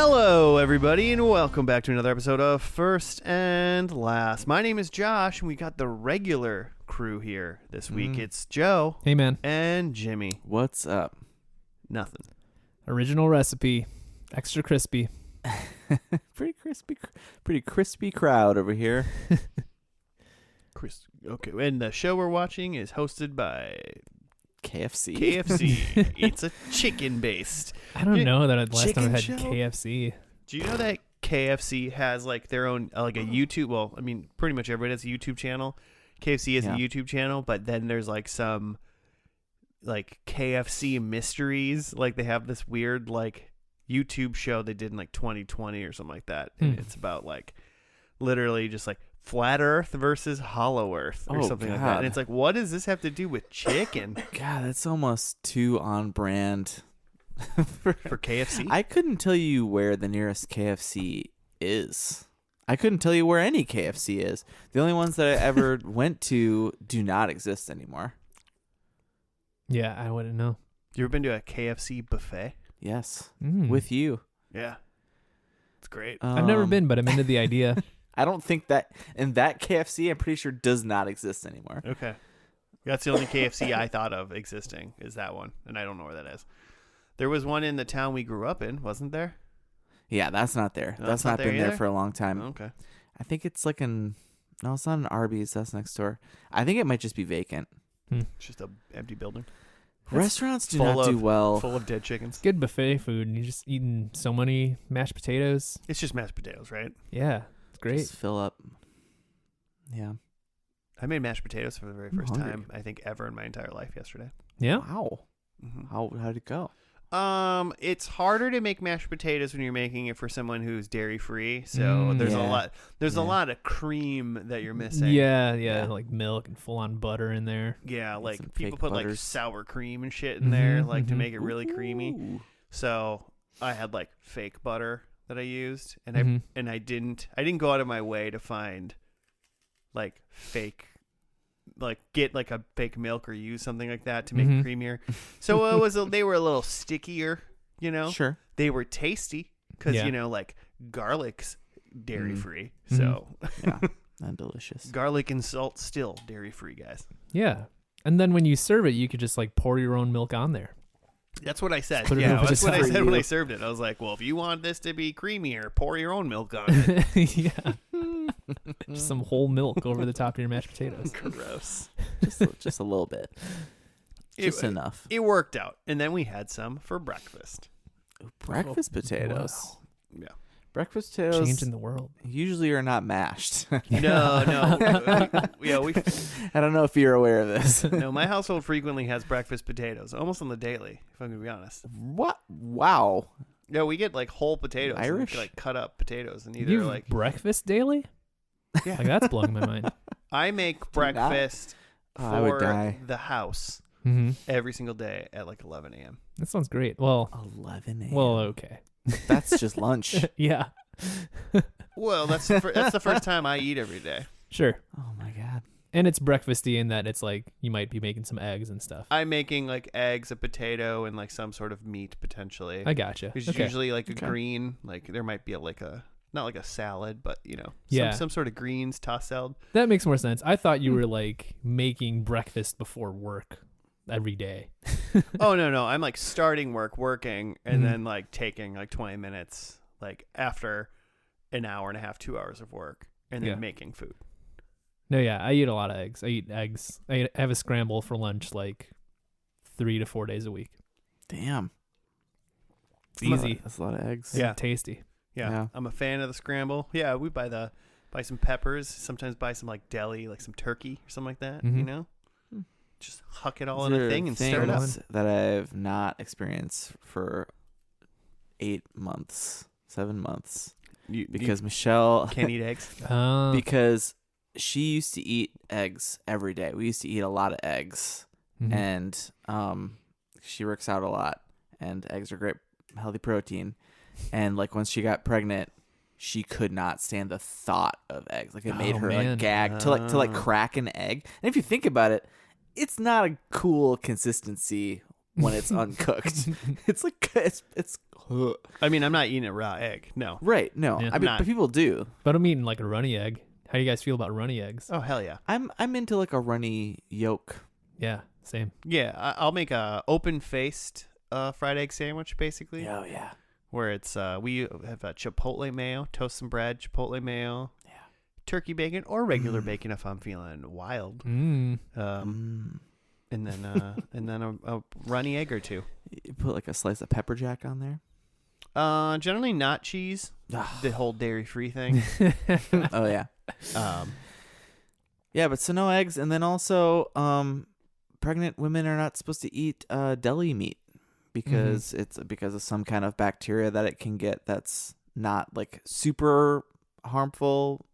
Hello, everybody, and welcome back to another episode of First and Last. My name is Josh, and we got the regular crew here this week. It's Joe. Hey, man. And Jimmy. What's up? Nothing. Original recipe. Extra crispy. Pretty crispy crowd over here. Okay, and the show we're watching is hosted by KFC. KFC. It's a chicken-based. I don't know that last time I had show? KFC. Do you know that KFC has like their own like a YouTube? Well, I mean, pretty much everybody has a YouTube channel. KFC has a YouTube channel, but then there's like some like KFC mysteries. Like they have this weird like YouTube show they did in like 2020 or something like that. And it's about like literally just like flat Earth versus hollow Earth or something like that. And it's like, what does this have to do with chicken? God, that's almost too on brand for KFC. I couldn't tell you where the nearest KFC is. I couldn't tell you where any KFC is. The only ones that I ever went to do not exist anymore. Yeah, I wouldn't know. You ever been to a KFC buffet? Yes, with you. Yeah, it's great. I've never been, but I'm into the idea. I don't think that, and that KFC, I'm pretty sure, does not exist anymore. Okay. That's the only KFC I thought of existing is that one, and I don't know where that is. There was one in the town we grew up in, wasn't there? Yeah, that's not there. No, that's not been there for a long time. Okay. I think it's like no, it's not an Arby's. That's next door. I think it might just be vacant. It's just an empty building. Restaurants do not do well. Full of dead chickens. Good buffet food, and you're just eating so many mashed potatoes. It's just mashed potatoes, right? Yeah, it's great. Just fill up. Yeah. I made mashed potatoes for the very first time, I think, ever in my entire life yesterday. Yeah? Wow. How'd it go? It's harder to make mashed potatoes when you're making it for someone who's dairy free. So there's a lot of cream that you're missing. Yeah, like milk and full on butter in there. Yeah, like some people fake put butters. like sour cream and shit in there, like to make it really creamy. Ooh. So I had like fake butter that I used, and I didn't go out of my way to find like fake. Like get like a fake milk or use something like that to make it creamier. So they were a little stickier, you know. Sure. They were tasty because you know like garlic's dairy free. So Yeah, and delicious. garlic and salt still dairy free, guys. Yeah. And then when you serve it, you could just like pour your own milk on there. That's what I said. Put it Yeah, over that's the what I side. said when I served it. I was like, well, if you want this to be creamier, pour your own milk on it. Yeah. Just some whole milk over the top of your mashed potatoes. Gross. Just a little bit. Just enough. It worked out. And then we had some for breakfast. Breakfast potatoes. Wow. Yeah. Breakfast potatoes Changing the world. usually are not mashed. No. I don't know if you're aware of this. No, my household frequently has breakfast potatoes, almost on the daily, if I'm going to be honest. What? Wow. Yeah, we get like whole potatoes. Irish? Like cut up potatoes and either You have like breakfast daily? Yeah. Like that's blowing my mind. I make breakfast I would for die. the house every single day at like 11 a.m. That sounds great. Well, 11 a.m. well, okay. That's just lunch. Yeah. Well, that's the first time I eat every day. Sure. Oh my God. And it's breakfasty in that it's like you might be making some eggs and stuff. I'm making like eggs, a potato, and like some sort of meat potentially. I gotcha. It's Okay. usually like a green, like there might be not like a salad, but you know, Yeah. some sort of greens, tossed salad. That makes more sense. I thought you were like making breakfast before work every day. Oh no, I'm like starting working, and then like taking like 20 minutes, like after an hour and a half, 2 hours of work, and then making food. No, yeah, I eat a lot of eggs. I eat eggs. I have a scramble for lunch like 3 to 4 days a week. Damn. It's easy. That's a lot of eggs. Yeah. Tasty. Yeah, I'm a fan of the scramble. Yeah, we buy some peppers. Sometimes buy some like deli, like some turkey or something like that. You know, just huck it all in a thing and stir it up. That I've not experienced for 8 months, 7 months, because Michelle can't eat eggs. Because she used to eat eggs every day. We used to eat a lot of eggs, and she works out a lot, and eggs are great, healthy protein. And like once she got pregnant, she could not stand the thought of eggs. Like it made her like gag to like crack an egg. And if you think about it, it's not a cool consistency when it's uncooked. It's like it's. I mean, I'm not eating a raw egg. No. Right. No. Yeah. I mean, but people do. But I'm eating like a runny egg. How do you guys feel about runny eggs? Oh hell yeah. I'm into like a runny yolk. Yeah, same. Yeah, I'll make a open-faced fried egg sandwich basically. Oh yeah. Where it's we have a chipotle mayo, toast some bread, chipotle mayo, turkey bacon or regular bacon if I'm feeling wild. Mm. And then a runny egg or two. You put like a slice of pepper jack on there. Generally not cheese. The whole dairy-free thing. Oh yeah. Yeah, but so no eggs, and then also pregnant women are not supposed to eat deli meat because it's because of some kind of bacteria that it can get that's not like super harmful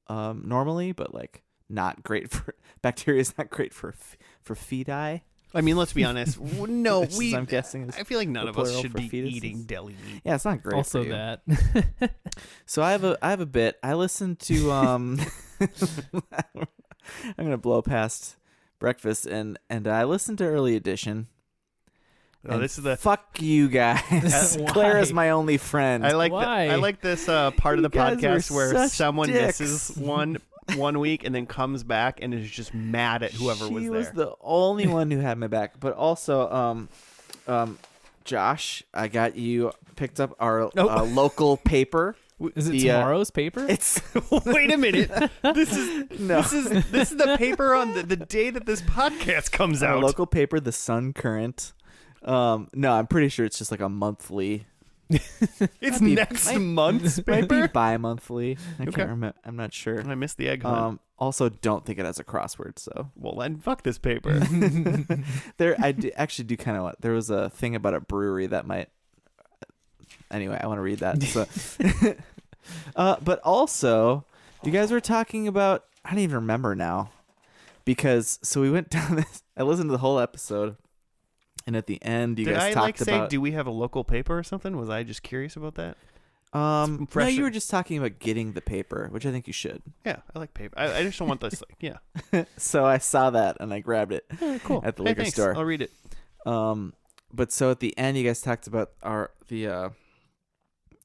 normally, but like not great for bacteria is not great for feti. I mean, let's be honest. No, I'm guessing. I feel like none of us should be fetuses. eating deli meat. Yeah, it's not great. Also for you. that. So I have a bit. I listened to I'm gonna blow past breakfast and I listened to Early Edition. Oh, this is the fuck you guys. Claire is my only friend. I like Why? I like this part of the You guys podcast are where such someone dicks. misses one week and then comes back and is just mad at whoever was She there. was the only one who had my back. But also, Josh, I got you picked up our local paper. Is it tomorrow's paper? It's Wait a minute. This is the paper on the day that this podcast comes our out. local paper, the Sun Current. No, I'm pretty sure it's just like a monthly. It's next month's Might be paper. bi-monthly. I Okay. can't remember. I'm not sure. I missed the egg hunt. Also, don't think it has a crossword. So Well, then fuck this paper. actually do kind of. There was a thing about a brewery that might. Anyway, I want to read that. So, but also, you guys were talking about. I don't even remember now, because so we went down this. I listened to the whole episode, and at the end, you Did guys I talked like say, about. do we have a local paper or something? Was I just curious about that? No, fresh- you were just talking about getting the paper, which I think you should. Yeah, I like paper. I just don't want this. Like, yeah. So I saw that and I grabbed it Cool. at the Hey, liquor thanks. store. I'll read it. But so at the end, you guys talked about the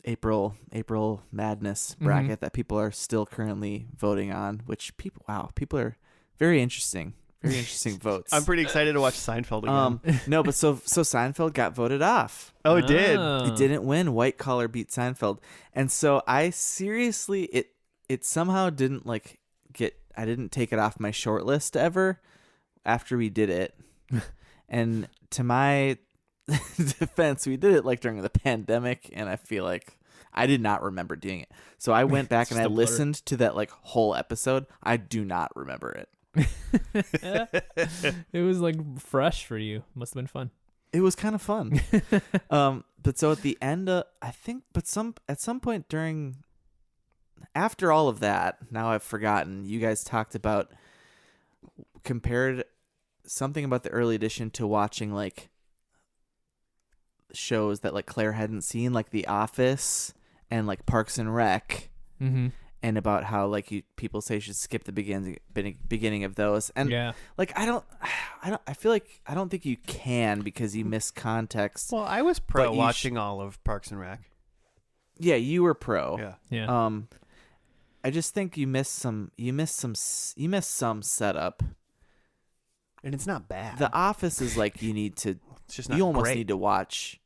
April Madness bracket that people are still currently voting on. Which people are very interesting votes. I'm pretty excited to watch Seinfeld again. No, but so Seinfeld got voted off. Oh, it did. It didn't win. White Collar beat Seinfeld, and so I seriously it somehow didn't like get. I didn't take it off my short list ever after we did it, and to my defense, we did it like during the pandemic, and I feel like I did not remember doing it. So I went back and I listened to that like whole episode. I do not remember it. It was like fresh for you. Must have been fun. It was kind of fun. But so at the end, I think, at some point after all of that, now I've forgotten, you guys talked about, compared something about the Early Edition to watching like shows that like Claire hadn't seen, like The Office and like Parks and Rec. Mm-hmm. And about how like people say you should skip the beginning of those, and like I feel like I don't think you can because you miss context. Well, I was pro But watching all of Parks and Rec. Yeah, you were pro. Yeah. I just think you missed some setup. And it's not bad. The Office is like it's just not you almost great. need to watch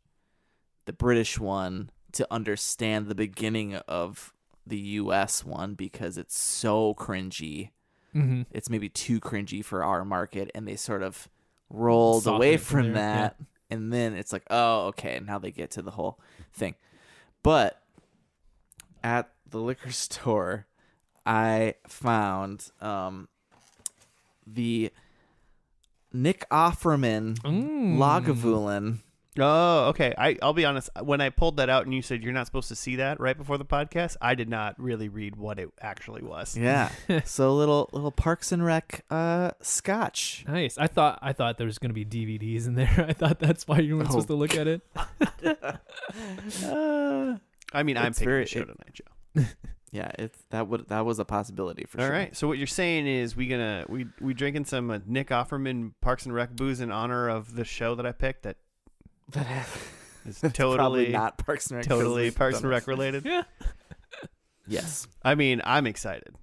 the British one to understand the beginning of the US one because it's so cringy. Mm-hmm. It's maybe too cringy for our market, and they sort of rolled Soften away it from from there, that, and then it's like, oh, okay, now they get to the whole thing. But at the liquor store, I found the Nick Offerman Lagavulin. Oh, okay. I'll be honest. When I pulled that out and you said you're not supposed to see that right before the podcast, I did not really read what it actually was. Yeah. So little Parks and Rec scotch. Nice. I thought there was gonna be DVDs in there. I thought that's why you weren't supposed to look at it. I mean, I'm It's picking very- the show tonight, Joe. Yeah, that was a possibility for sure. All right. So what you're saying is we drinking some Nick Offerman Parks and Rec booze in honor of the show that I picked that is It's totally probably not Parks and Rec. totally Parks and Rec related. Yeah. Yes. I mean, I'm excited.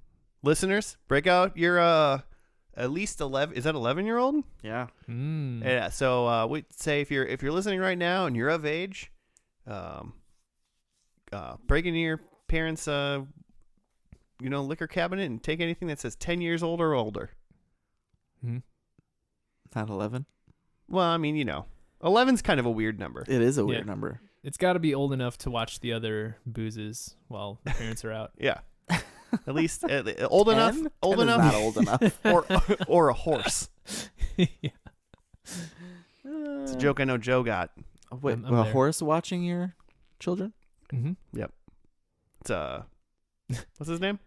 Listeners, break out your at least 11. Is that 11-year-old? Yeah. Yeah. So we say if you're listening right now and you're of age, break into your parents' liquor cabinet and take anything that says 10 years old or older. Not 11. Well, I mean, 11's kind of a weird number. It is a weird number. It's got to be old enough to watch the other boozes while the parents are out. Yeah. At least old enough. 10? Old 10 is enough. not old enough. or a horse. Yeah. It's a joke I know Joe got. Wait, I'm a there. horse watching your children? Mm-hmm. It's what's his name?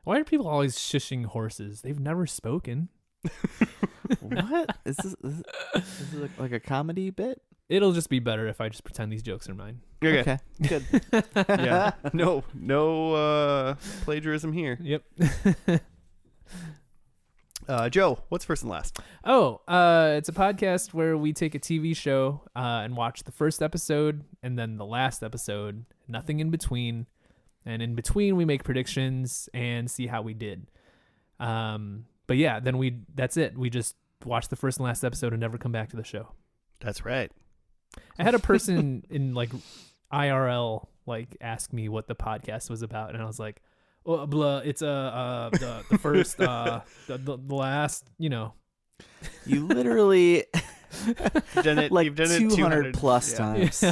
Why are people always shushing horses? They've never spoken. What? Is this like a comedy bit? It'll just be better if I just pretend these jokes are mine. You're Okay, good. Yeah. No plagiarism here. Yep. Joe, what's first and last? It's a podcast where we take a TV show and watch the first episode and then the last episode, nothing in between. And in between, we make predictions and see how we did. But yeah, then that's it. We just watch the first and last episode and never come back to the show. That's right. I had a person in like IRL ask me what the podcast was about, and I was like, "Oh, blah, it's the first, the last, You literally Done it, like you've done it 200 plus yeah. times.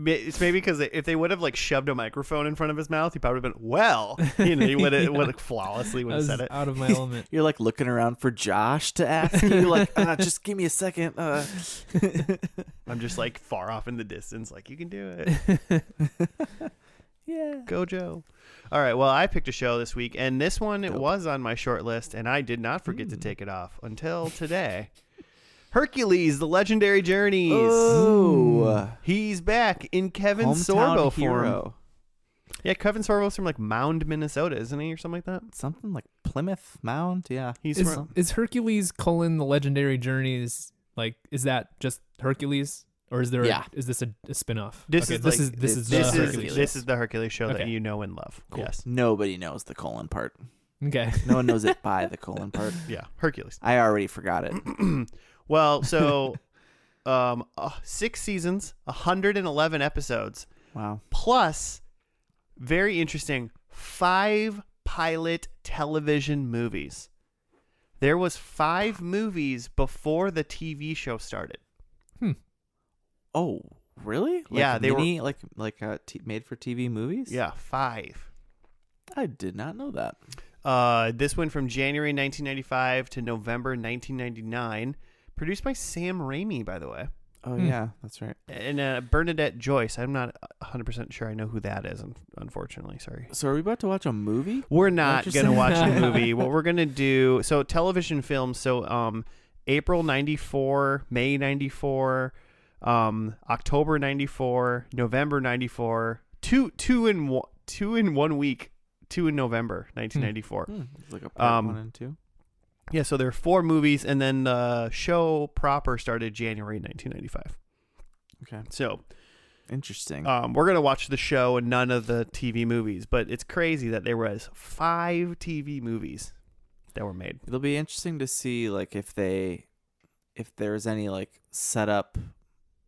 It's maybe because if they would have shoved a microphone in front of his mouth, he probably would have been he would have flawlessly would I have was said it. out of my element." You're like looking around for Josh to ask you, just give me a second. I'm just far off in the distance, you can do it. Yeah. Go Joe. All right, well, I picked a show this week, and this one it Dope. was on my short list, and I did not forget to take it off until today. Hercules, The Legendary Journeys. Oh. He's back in Kevin Hometown Sorbo form. hero. Yeah, Kevin Sorbo's from Mound, Minnesota, isn't he, or something like that? Something like Plymouth Mound. Yeah. He's Is, from. is Hercules : The Legendary Journeys is that just Hercules, or is there? Yeah. Is this a spin-off? This Okay, is this is this the is- Hercules. This is the Hercules show that Okay. you know and love. Cool. Yes. Nobody knows the colon part. Okay. No one knows it by the colon part. Yeah, Hercules. I already forgot it. Well, so 6 seasons, 111 episodes, Wow. plus very interesting 5 pilot television movies. There was 5 movies before the TV show started. Oh, really? Yeah, they were- made for TV movies? Yeah, 5. I did not know that. This went from January 1995 to November 1999. Produced by Sam Raimi, by the way. Oh, yeah, that's right. And Bernadette Joyce. I'm not 100% sure I know who that is, unfortunately. Sorry. So are we about to watch a movie? We're not What going to you're watch saying? a movie. What we're going to do, so television films, so April 94, May 94, October 94, November 94, two in 1 week, 2 in November 1994. It's like a part 1 and 2. Yeah, so there are 4 movies, and then the show proper started January 1995. Okay. So Interesting. we're going to watch the show and none of the TV movies, but it's crazy that there was 5 TV movies that were made. It'll be interesting to see if there's any setup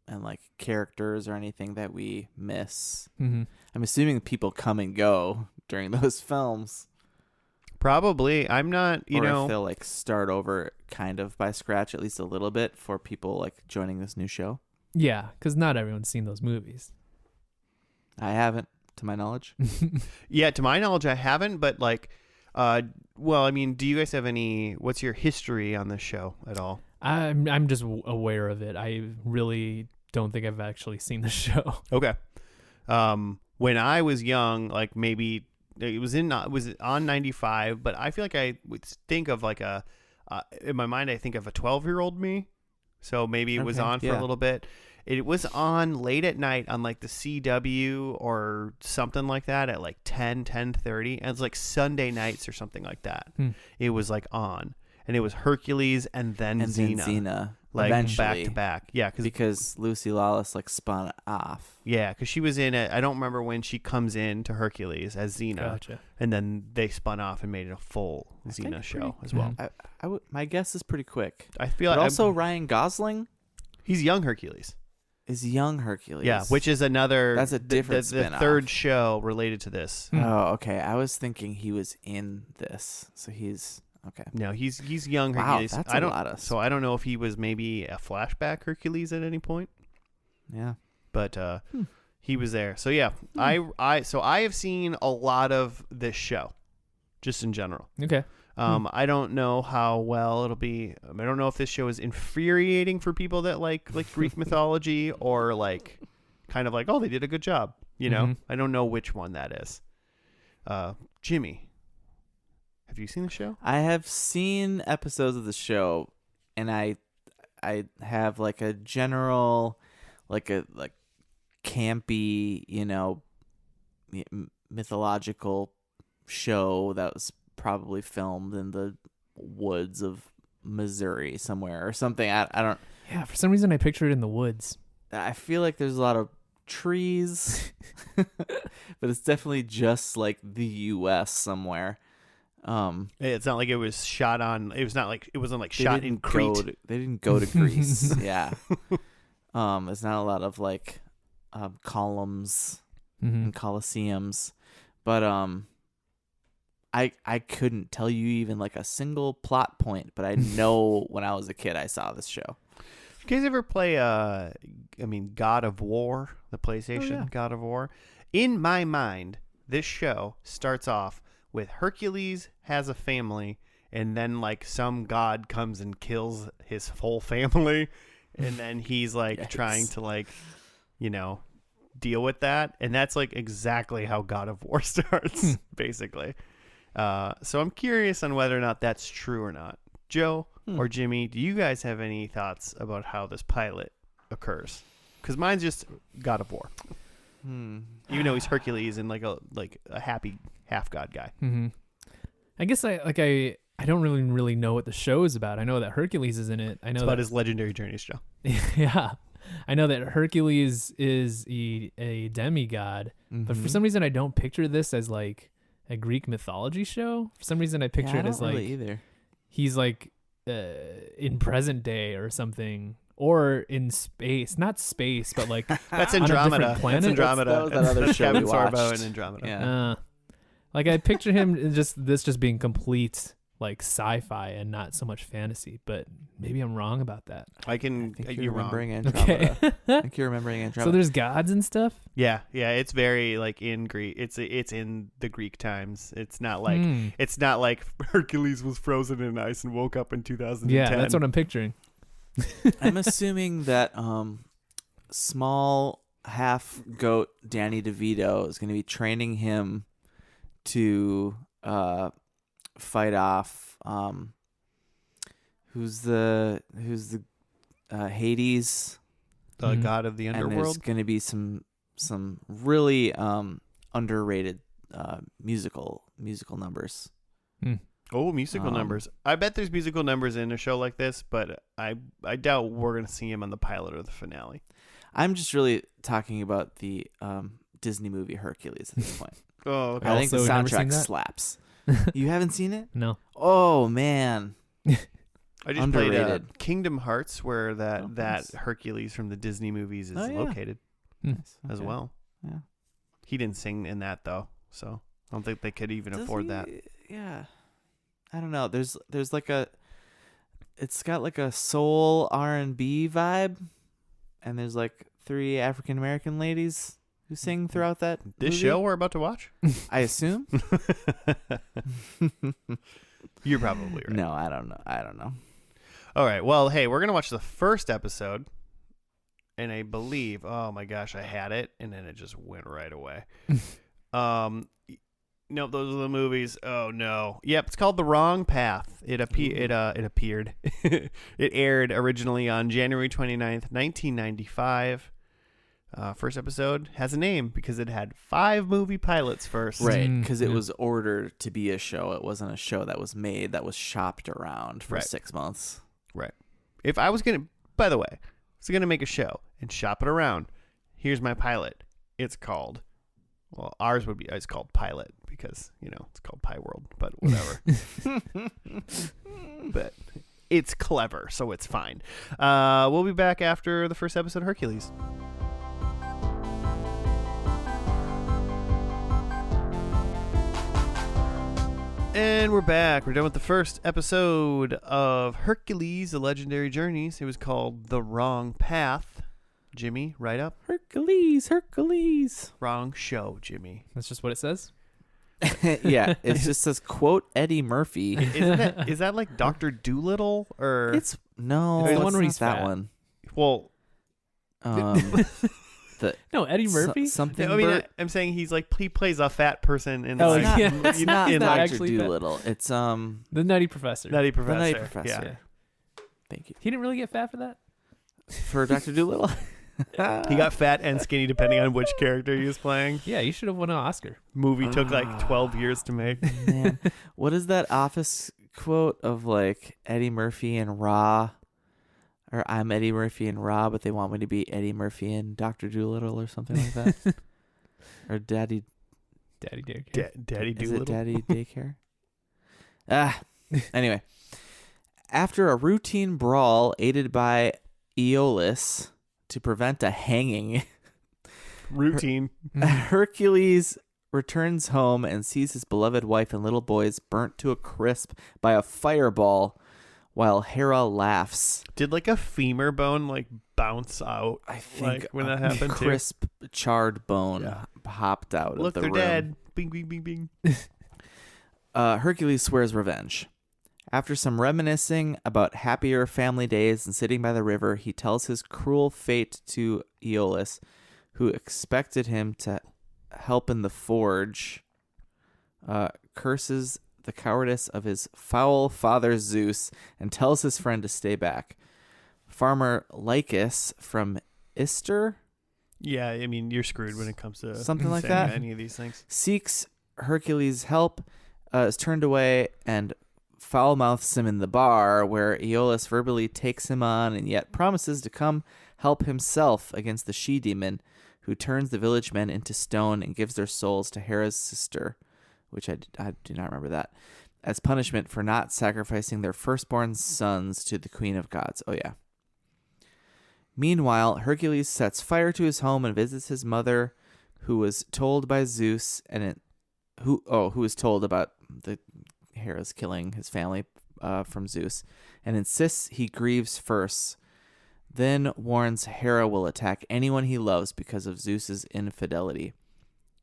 and characters or anything that we miss. Mm-hmm. I'm assuming people come and go during those films. Probably. I'm not, Or if they'll start over kind of by scratch at least a little bit for people joining this new show. Yeah, because not everyone's seen those movies. I haven't, to my knowledge. Yeah, to my knowledge, I haven't, but well, I mean, do you guys have what's your history on this show at all? I'm just aware of it. I really don't think I've actually seen the show. Okay. When I was young, maybe it was on 95, but I feel like I would think of in my mind, I think of a 12-year-old me. So maybe it was Okay, on for yeah. a little bit. It was on late at night on like the CW or something like that at like 10:30, and it's like Sunday nights or something like that. It was like on, and it was Hercules and then Xena. Like eventually, back to back. Yeah, because Lucy Lawless like spun off. Yeah, because she was in it. I don't remember when she comes in to Hercules as Xena. Gotcha. And then they spun off and made it a full Xena show as well. My guess is pretty quick. I feel But like also Ryan Gosling he's young Hercules. is young Hercules. Yeah, which is another. That's a different the spin-off. third show related to this. Oh, okay. I was thinking he was in this, so he's okay. No, he's young Wow, Hercules. that's I a don't. lot of- So I don't know if he was maybe a flashback Hercules at any point, Yeah. but he was there. So yeah, I have seen a lot of this show, just in general. Okay. I don't know how well it'll be. I don't know if this show is infuriating for people that like Greek mythology or like kind of like, oh, they did a good job. You know, I don't know which one that is. Jimmy, have you seen the show? I have seen episodes of the show, and I have like a general, like campy, mythological show that was probably filmed in the woods of Missouri somewhere or something. I don't. Yeah, for some reason I picture it in the woods. I feel like there's a lot of trees, but it's definitely just like the U.S. somewhere. It's not like it was shot on. It was not like it wasn't like shot in Crete. They didn't go to Greece. Yeah. There's not a lot of like columns and coliseums, but I couldn't tell you even like a single plot point, but I know when I was a kid I saw this show. You guys ever play God of War, the PlayStation God of War? In my mind, this show starts off with Hercules has a family, and then like some god comes and kills his whole family, and then he's like trying to like, deal with that, and that's like exactly how God of War starts, basically. So I'm curious on whether or not that's true or not. Joe or Jimmy, do you guys have any thoughts about how this pilot occurs? Because mine's just God of War. Even though he's Hercules and like a happy half god guy. I guess I don't really know what the show is about. I know that Hercules is in it. I know it's about his legendary journeys, Joe. Yeah, I know that Hercules is a demigod, but for some reason I don't picture this as like a Greek mythology show. For some reason I picture it as like either. He's like in present day or something. Or in space, not space, but like that's on Andromeda. A different planet. That's Andromeda. That was that other show Kevin we Sorbo watched. and Andromeda. Yeah. Like I picture him just being complete like sci-fi and not so much fantasy. But maybe I'm wrong about that. I think you're remembering wrong. Andromeda. Okay. I think you're remembering Andromeda. So there's gods and stuff. Yeah. It's very like in Greek. It's in the Greek times. It's not like Hercules was frozen in ice and woke up in 2010. Yeah, that's what I'm picturing. I'm assuming that small half goat Danny DeVito is going to be training him to fight off who's the Hades, the god of the and there's underworld. going to be some really underrated musical numbers. Oh, musical numbers. I bet there's musical numbers in a show like this, but I doubt we're going to see him on the pilot or the finale. I'm just really talking about the Disney movie Hercules at this point. Oh, okay. I think the Also never seen soundtrack that? slaps. You haven't seen it? No. Oh man, I just played underrated. Kingdom Hearts, where that nice. Hercules from the Disney movies is Oh, yeah. located as Okay. well. Yeah. He didn't sing in that though, so I don't think they could even Does afford he? that. Yeah. I don't know. There's like it's got like a soul R&B vibe, and there's like 3 African American ladies who sing throughout that This movie, show we're about to watch? I assume. You're probably right. No, I don't know. All right. Well, hey, we're gonna watch the first episode, and I believe, oh my gosh, I had it, and then it just went right away. Nope, those are the movies. Oh no. Yep, it's called The Wrong Path. It appeared. It aired originally on January 29th, 1995. First episode has a name because it had 5 movie pilots first. Right, because it was ordered to be a show. It wasn't a show that was made, that was shopped around for 6 months. Right. If I was going to, by the way, I was going to make a show and shop it around, here's my pilot. It's called, well, ours would be, it's called Pilot because, it's called Pie World, but whatever. But it's clever, so it's fine. We'll be back after the first episode of Hercules. And we're back. We're done with the first episode of Hercules, The Legendary Journeys. It was called The Wrong Path. Jimmy, right up? Hercules. Wrong show, Jimmy. That's just what it says? Yeah, it just says, quote, Eddie Murphy. Is that like Dr. Dolittle? Or It's the one where he's that fat. one. Well, No, Eddie Murphy? Something. I mean, I'm saying he plays a fat person in Oh, like, yeah. It's not He's not Dr. actually fat. Dolittle. It's The Nutty Professor. Nutty the Professor. Nutty Professor. Yeah. Thank you. He didn't really get fat for that? For Dr. Dolittle. He got fat and skinny depending on which character he was playing. Yeah, you should have won an Oscar. Movie took like 12 years to make. Man, what is that Office quote of like Eddie Murphy and Raw? Or I'm Eddie Murphy and Raw, but they want me to be Eddie Murphy and Dr. Dolittle or something like that. Or Daddy Daycare. Daddy Is it Dolittle. Daddy Daycare? Anyway, after a routine brawl aided by Aeolus to prevent a hanging, Routine. Hercules returns home and sees his beloved wife and little boys burnt to a crisp by a fireball while Hera laughs. Did like a femur bone like bounce out? I think Like, when that happened, too? crisp charred bone Yeah. hopped out Look, of the they're room. dead. Bing, bing, bing, bing. Hercules swears revenge. After some reminiscing about happier family days and sitting by the river, he tells his cruel fate to Aeolus, who expected him to help in the forge, curses the cowardice of his foul father Zeus, and tells his friend to stay back. Farmer Lycus from Ister Yeah, I mean, you're screwed when it comes to Something like saying that? any of these things. seeks Hercules' help, is turned away, and foul-mouths him in the bar, where Aeolus verbally takes him on and yet promises to come help himself against the she-demon, who turns the village men into stone and gives their souls to Hera's sister, which I do not remember that, as punishment for not sacrificing their firstborn sons to the Queen of Gods. Oh, yeah. Meanwhile, Hercules sets fire to his home and visits his mother, who was told by Zeus who was told about the Hera's killing his family from Zeus, and insists he grieves first. Then warns Hera will attack anyone he loves because of Zeus's infidelity.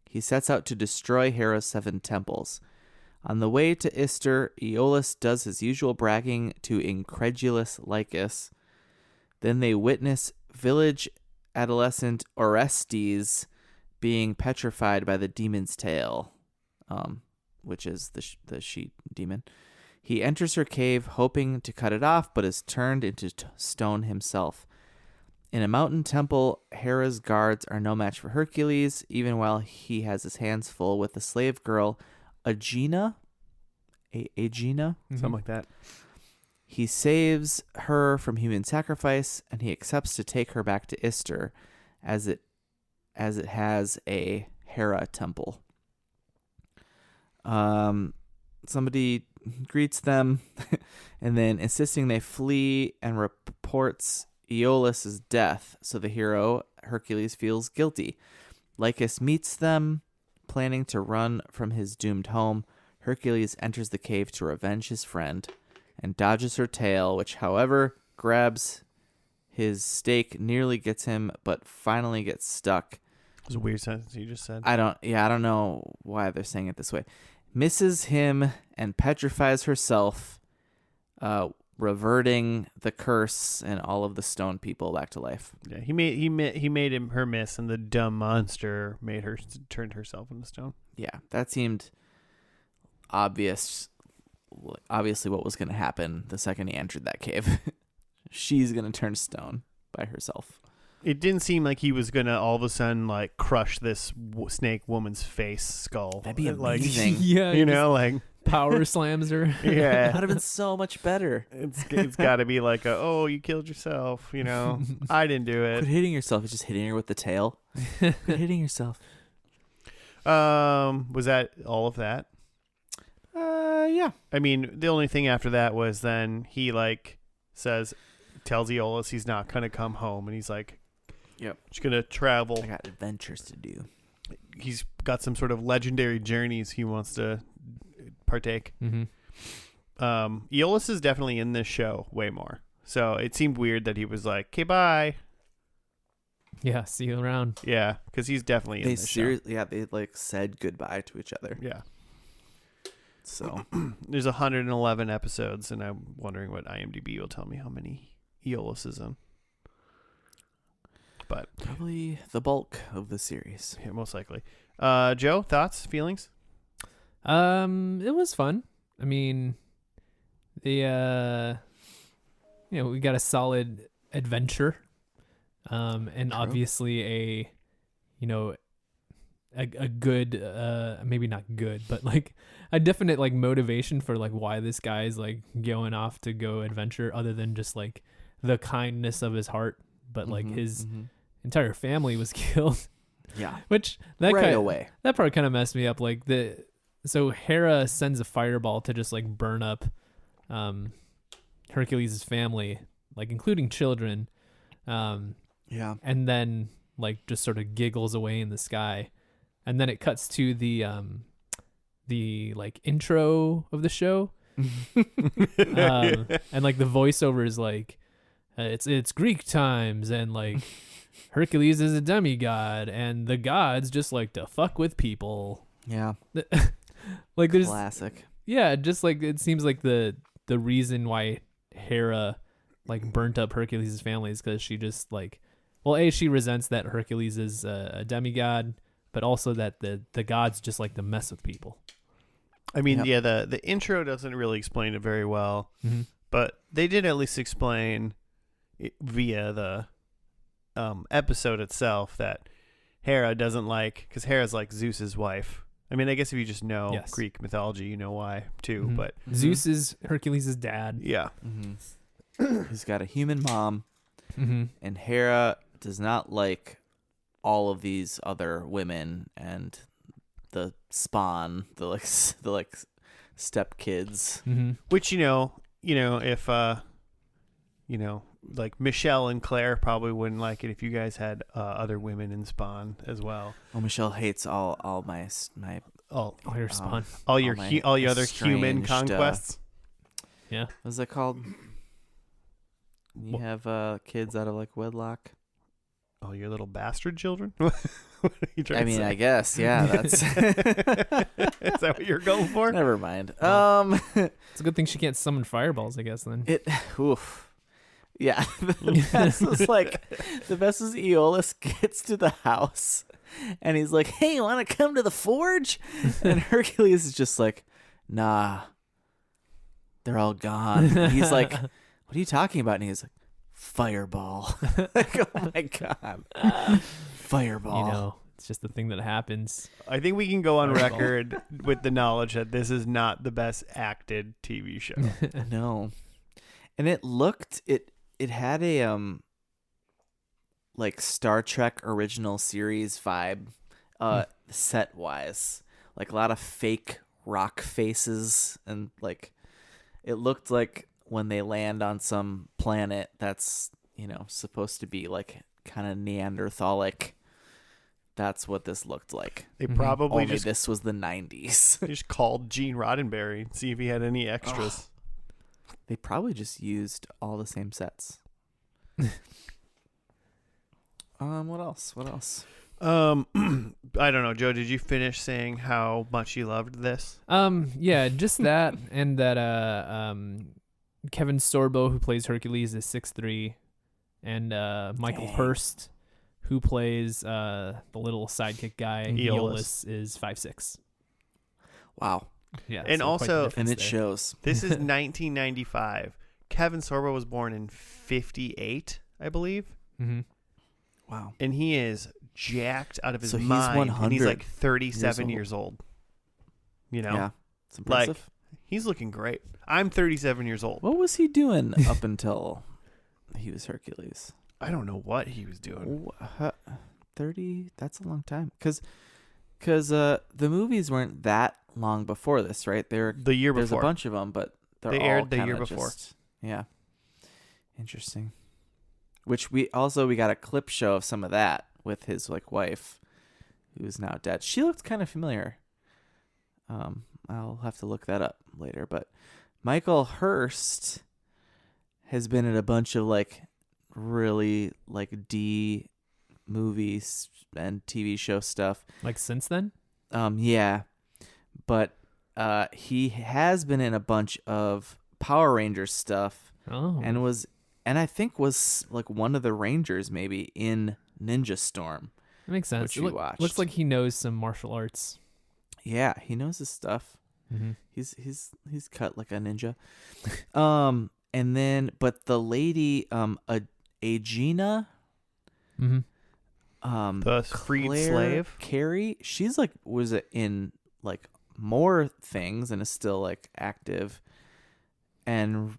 He sets out to destroy Hera's 7 temples. On the way to Ister, Aeolus does his usual bragging to incredulous Lycus. Then they witness village adolescent Orestes being petrified by the demon's tail, which is the she demon. He enters her cave hoping to cut it off, but is turned into stone himself. In a mountain temple, Hera's guards are no match for Hercules, even while he has his hands full with the slave girl Aegina. Something like that. He saves her from human sacrifice, and he accepts to take her back to Ister, as it has a Hera temple. Somebody greets them, and then insisting they flee, and reports Aeolus' death, so the hero, Hercules, feels guilty. Lycus meets them, planning to run from his doomed home. Hercules enters the cave to revenge his friend, and dodges her tail, which, however, grabs his stake, nearly gets him, but finally gets stuck. It was a weird sentence you just said. I don't know why they're saying it this way. Misses him and petrifies herself, reverting the curse and all of the stone people back to life. Yeah, he made her miss, and the dumb monster turned herself into stone. Yeah, that seemed obviously what was going to happen the second he entered that cave. She's going to turn stone by herself. It didn't seem like he was gonna all of a sudden like crush this snake woman's face skull. That'd be like, amazing. Yeah, you know, like power slams her. yeah, That would have been so much better. it's got to be like oh, you killed yourself. You know, I didn't do Quit it. hitting yourself. It's just hitting her with the tail. Quit hitting yourself. Was that all of that? Yeah. I mean, the only thing after that was then he like tells Aeolus he's not gonna come home, and he's like, "Yep, just gonna travel. I got adventures to do." He's got some sort of legendary journeys he wants to partake. Mm-hmm. Aeolus is definitely in this show way more, so it seemed weird that he was like, "Okay, bye." Yeah, see you around. Yeah, because he's definitely in this show. Yeah, they like said goodbye to each other. Yeah. So There's 111 episodes, and I'm wondering what IMDb will tell me how many Aeolus is in. But probably the bulk of the series. yeah, most likely. Joe, thoughts, feelings? It was fun. I mean, we got a solid adventure, and True. obviously a good, maybe not good, but like a definite like motivation for like why this guy's like going off to go adventure, other than just like the kindness of his heart, but like his entire family was killed. Yeah, Which that right away. That part kind of messed me up. Like so Hera sends a fireball to just like burn up Hercules' family, like including children. Yeah. And then like just sort of giggles away in the sky. And then it cuts to the like intro of the show. And like the voiceover is like it's Greek times, and like Hercules is a demigod, and the gods just like to fuck with people. Yeah. Like there's classic. Yeah, just like it seems like the reason why Hera like burnt up Hercules' family is because she just like, well, she resents that Hercules is a demigod, but also that the gods just like to mess with people. I mean, yeah, the intro doesn't really explain it very well, but they did at least explain it via the episode itself that Hera doesn't like, because Hera's like Zeus's wife. I mean, I guess if you just know Greek mythology, you know why too. But Zeus is Hercules' dad. Yeah, he's got a human mom, and Hera does not like all of these other women and the spawn, the step kids, which if like Michelle and Claire probably wouldn't like it if you guys had other women in Spawn as well. Oh, Michelle hates all your Spawn, all your other human conquests. Yeah, what's that called? You have kids out of like wedlock. Oh, your little bastard children. What are you trying to say? I guess, yeah. That's is that what you're going for? Never mind. It's a good thing she can't summon fireballs, I guess. Then oof. Yeah, the best is Aeolus gets to the house, and he's like, "Hey, you want to come to the forge?" And Hercules is just like, "Nah, they're all gone." And he's like, "What are you talking about?" And he's like, "Fireball." Like, oh my god, fireball. It's just the thing that happens. I think we can go on record with the knowledge that this is not the best acted TV show. No, and it had a like Star Trek original series vibe, set wise, like a lot of fake rock faces, and like it looked like when they land on some planet that's supposed to be like kind of Neanderthalic. That's what this looked like. They probably this was the 90s. They just called Gene Roddenberry and see if he had any extras. They probably just used all the same sets. What else? I don't know, Joe. Did you finish saying how much you loved this? Yeah, just that, and that Kevin Sorbo, who plays Hercules, is 6'3", and Michael Hurst, who plays the little sidekick guy, Aeolus, is 5'6". Wow. Yeah. And so quite the also- difference And it there. shows. This is 1995. Kevin Sorbo was born in 58, I believe. Mm-hmm. Wow. And he is jacked out of his So he's mind. And he's 100 like 37 years years old. You know? Yeah. It's Like, impressive. he's looking great. I'm 37 years old. What was he doing up until he was Hercules? I don't know what he was doing. 30? That's a long time. Because the movies weren't that long before this, right? The year There's before. a bunch of them, but They all aired the year kinda before. Yeah. Interesting. Which we got a clip show of some of that with his like wife, who is now dead. She looked kind of familiar. I'll have to look that up later. But Michael Hurst has been in a bunch of like really like D movies and TV show stuff. Like since then? Yeah. But he has been in a bunch of Power Rangers stuff Oh. and I think was like one of the Rangers maybe in Ninja Storm. That makes sense. which we watched. Looks like he knows some martial arts. Yeah, he knows his stuff. Mm-hmm. He's cut like a ninja. And then but the lady Aegina Mm-hmm. The freed Claire slave? Carey, she's like was in like more things and is still like active. And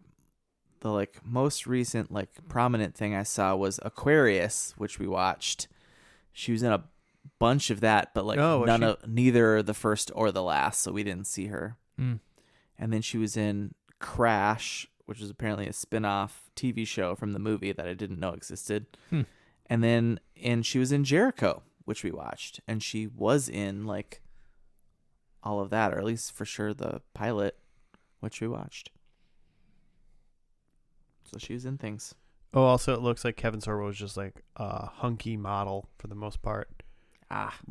the like most recent like prominent thing I saw was Aquarius, which we watched. She was in a bunch of that, but like Oh, was she? neither the first or the last, so we didn't see her. Mm. And then she was in Crash, which is apparently a spin-off TV show from the movie that I didn't know existed. And she was in Jericho, which we watched, and she was in like all of that, or at least for sure the pilot, which we watched. So she was in things. Oh, also, it looks like Kevin Sorbo was just like a hunky model for the most part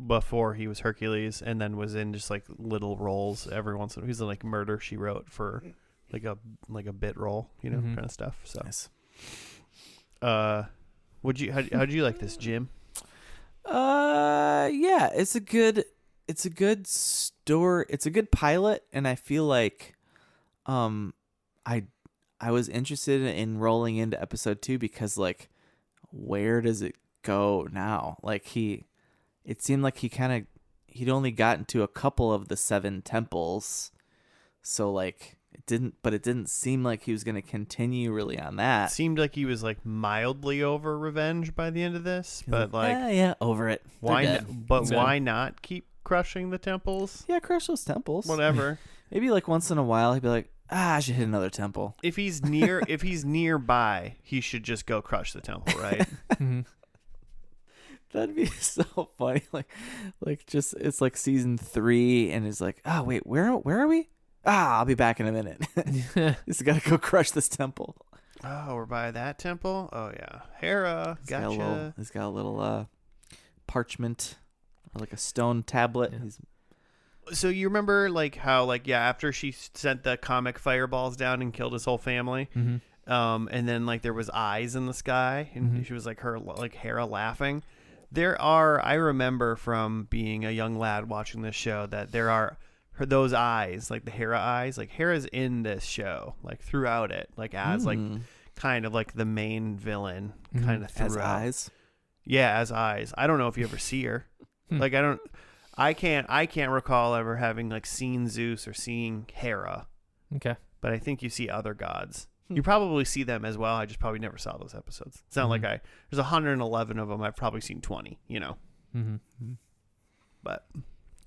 before he was Hercules, and then was in just like little roles every once in a while. He's in like Murder, She Wrote for like a bit role, you know, kind of stuff. So, Nice. how'd you like this, Jim? Yeah, it's a good story. It's a good pilot, and I feel like, I was interested in rolling into episode 2 because like, where does it go now? Like it seemed like he'd only gotten to a couple of the 7 temples, so like it didn't seem like he was going to continue really on that. It seemed like he was like mildly over revenge by the end of this, but like, yeah, over it. why? They're dead. Why not keep crushing the temples? Yeah, crush those temples. Whatever. Maybe like once in a while he'd be like, I should hit another temple. If he's nearby, he should just go crush the temple, right? Mm-hmm. That'd be so funny. Like just it's like season 3, and it's like, oh wait, where are we? I'll be back in a minute. Just gotta go crush this temple. Oh, we're by that temple? Oh yeah. Hera, gotcha. He's got a little parchment or like a stone tablet. Yeah. So you remember like how like yeah, after she sent the comic fireballs down and killed his whole family, and then like there was eyes in the sky, and she was like Hera laughing. I remember from being a young lad watching this show that there are those eyes, like the Hera eyes, like Hera's in this show, like throughout it, like as like kind of like the main villain, kind of throughout. As eyes. Yeah, as eyes. I don't know if you ever see her. Like I can't recall ever having like seen Zeus or seeing Hera. Okay. But I think you see other gods. You probably see them as well. I just probably never saw those episodes. It's not like there's 111 of them. I've probably seen 20, you know. But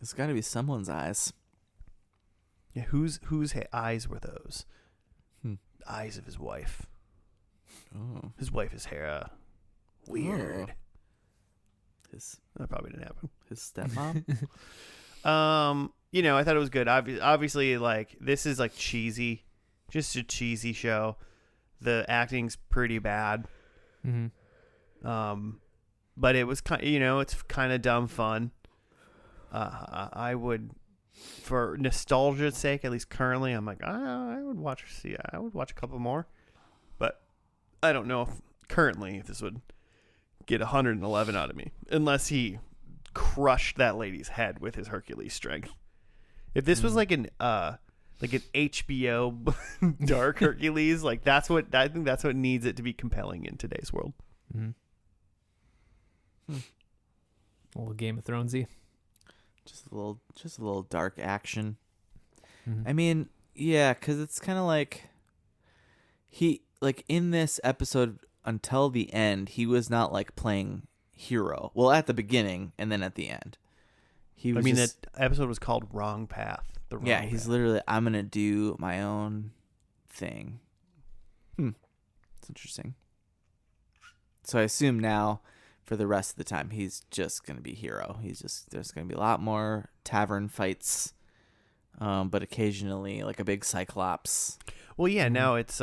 It's got to be someone's eyes. yeah, whose eyes were those? Eyes of his wife. Oh. His wife is Hera. Weird. That probably didn't happen. His stepmom. You know, I thought it was good. Obviously, like this is like cheesy, just a cheesy show. The acting's pretty bad. But it was kind, it's kind of dumb fun. I would, for nostalgia's sake, at least currently, I'm like, I would watch a couple more, but I don't know if currently this would get 111 out of me unless he crushed that lady's head with his Hercules strength. If this was like an HBO Dark Hercules, like I think that's what needs it to be compelling in today's world. A little Game of Thronesy. Just a little dark action. Mm-hmm. I mean, yeah, because it's kind of like in this episode until the end, he was not like playing hero. Well, at the beginning and then at the end, he was. that episode was called Wrong Path. He's literally, I'm gonna do my own thing. It's interesting. So I assume now, for the rest of the time, he's just gonna be hero. There's gonna be a lot more tavern fights, but occasionally like a big cyclops. Well, yeah. Now it's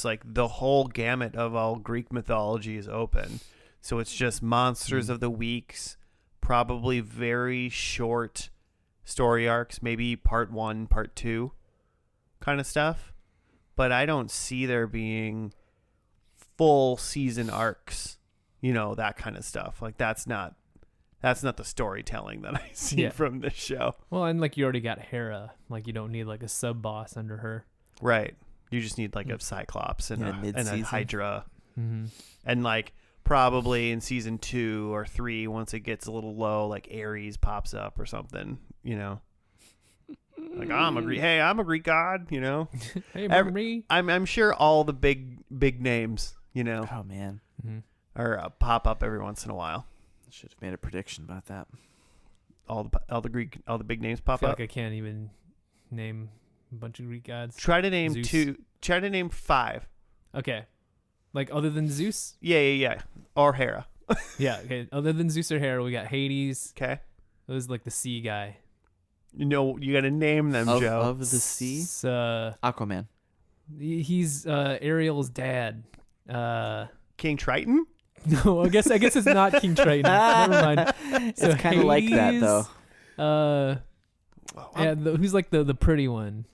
like the whole gamut of all Greek mythology is open. So it's just monsters of the weeks, probably very short story arcs, maybe part 1, part 2 kind of stuff. But I don't see there being full season arcs, that kind of stuff. Like that's not the storytelling that I see from this show. Well, and like you already got Hera, like you don't need like a sub boss under her. Right. You just need like a Cyclops and a Hydra. Mm-hmm. And like probably in season 2 or 3, once it gets a little low, like Ares pops up or something, Like I'm a Greek god, Hey, remember me? I'm sure all the big names, Oh man, or pop up every once in a while. I should have made a prediction about that. All the big names pop I feel up. like I can't even name a bunch of Greek gods. Try to name Zeus. 5. Okay, like other than Zeus. Yeah. Or Hera. Yeah. Okay. Other than Zeus or Hera, we got Hades. Okay. That was like the sea guy. You got to name them, Joe. Of the sea? Aquaman. He's Ariel's dad. King Triton? No, I guess it's not King Triton. Never mind. So It's kind of like that, though. Who's like the pretty one?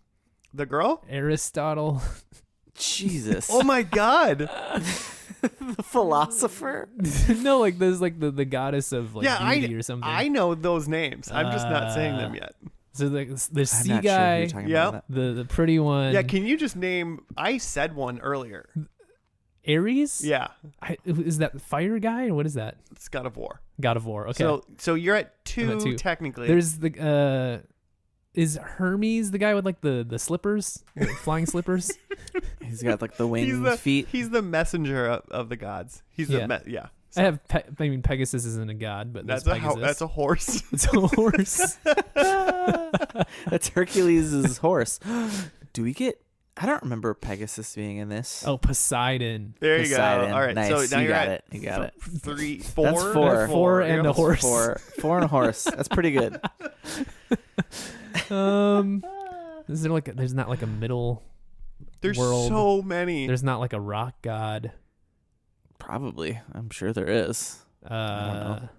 The girl? Aristotle. Jesus. Oh my God. The philosopher? No, like there's like the goddess of like beauty or something. I know those names. I'm just not saying them yet. So the sea not guy, sure who you're talking about. the pretty one. Yeah, can you just name? I said one earlier. Ares? Yeah, is that the fire guy or what is that? it's God of War. God of War. Okay. So you're at 2 I'm at 2. technically. There's the is Hermes the guy with like the slippers, the flying slippers? He's got like the winged feet. He's the messenger of the gods. He's Yeah. So, Pegasus isn't a god, but that's Pegasus. a horse. It's a horse. That's Hercules' horse. Do we get? I don't remember Pegasus being in this. Oh, Poseidon. There Poseidon. you go. All right, Nice. so now you you're got at it. You got it. 3, 4. That's 4. 4 and a horse. 4 and a horse. That's pretty good. Is there there's not like a middle There's world? so many. There's not like a rock god. Probably. I'm sure there is. I don't know.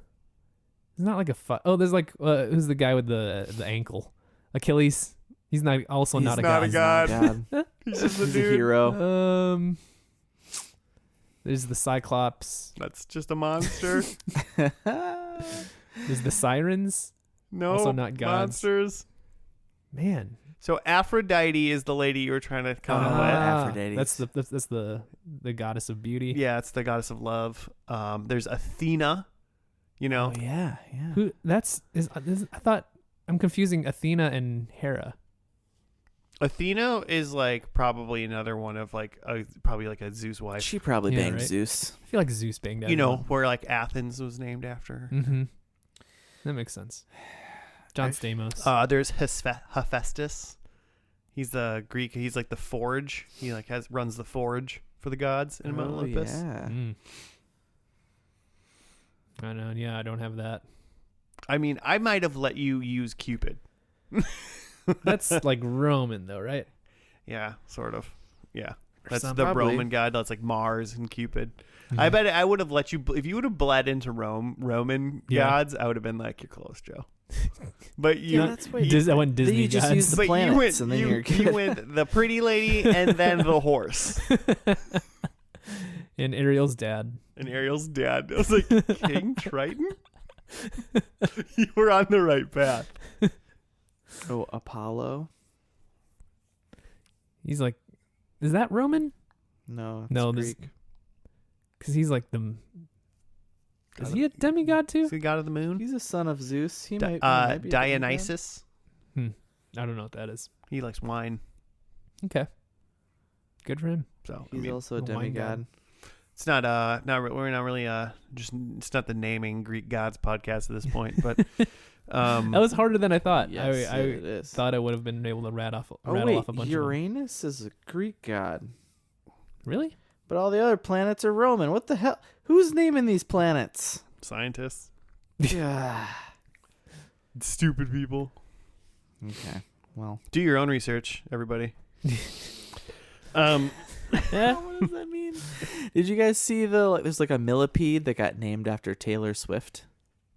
There's not like a there's like who's the guy with the ankle? Achilles. He's not not a god. He's not a God. He's just a He's a dude. hero. There's the Cyclops. That's just a monster. There's the Sirens. No, Also not gods. monsters. Man, So Aphrodite is the lady you were trying to come up with. Aphrodite. That's the goddess of beauty. Yeah, it's the goddess of love. There's Athena. Oh yeah. Who? I thought I'm confusing Athena and Hera. Athena is like probably another one of probably like a Zeus wife. She probably Yeah, banged right? Zeus. I feel like Zeus banged out. Where like Athens was named after her. Mm-hmm. That makes sense. John Stamos. There's Hephaestus. He's the Greek. He's like the forge. He like runs the forge for the gods in Mount Olympus. Yeah. I know. Yeah, I don't have that. I mean, I might have let you use Cupid. That's like Roman, though, right? Yeah, sort of. Yeah, Or that's some- the Probably. Roman god. That's like Mars and Cupid. Mhm. I bet I would have let you if you would have bled into Roman Yeah. gods. I would have been like, you're close, Joe. But you, Yeah, that's what I went Disney you just gods. use the but you planets went, and then you, you're you good. went the pretty lady and then the horse And Ariel's dad. and Ariel's dad. I was like, King Triton. You were on the right path. Oh, Apollo? He's like, is that Roman? No, it's No, Greek. Because he's like the. Is God he a demigod too? Is he god of the moon? He's a son of Zeus. He might be a demigod. Dionysus. I don't know what that is. He likes wine. Okay. Good for him. So He's also a a wine god. demigod. it's not we're not really just it's not the naming Greek gods podcast at this point, but That was harder than I thought. Yes, I it is. thought I would have been able to rattle off a bunch of them. Uranus is a Greek god. Really? But all the other planets are Roman. What the hell? Who's naming these planets? scientists, Yeah. stupid people. Okay. Well. Do your own research, everybody. Yeah. What does that mean? Did you guys see there's like a millipede that got named after Taylor Swift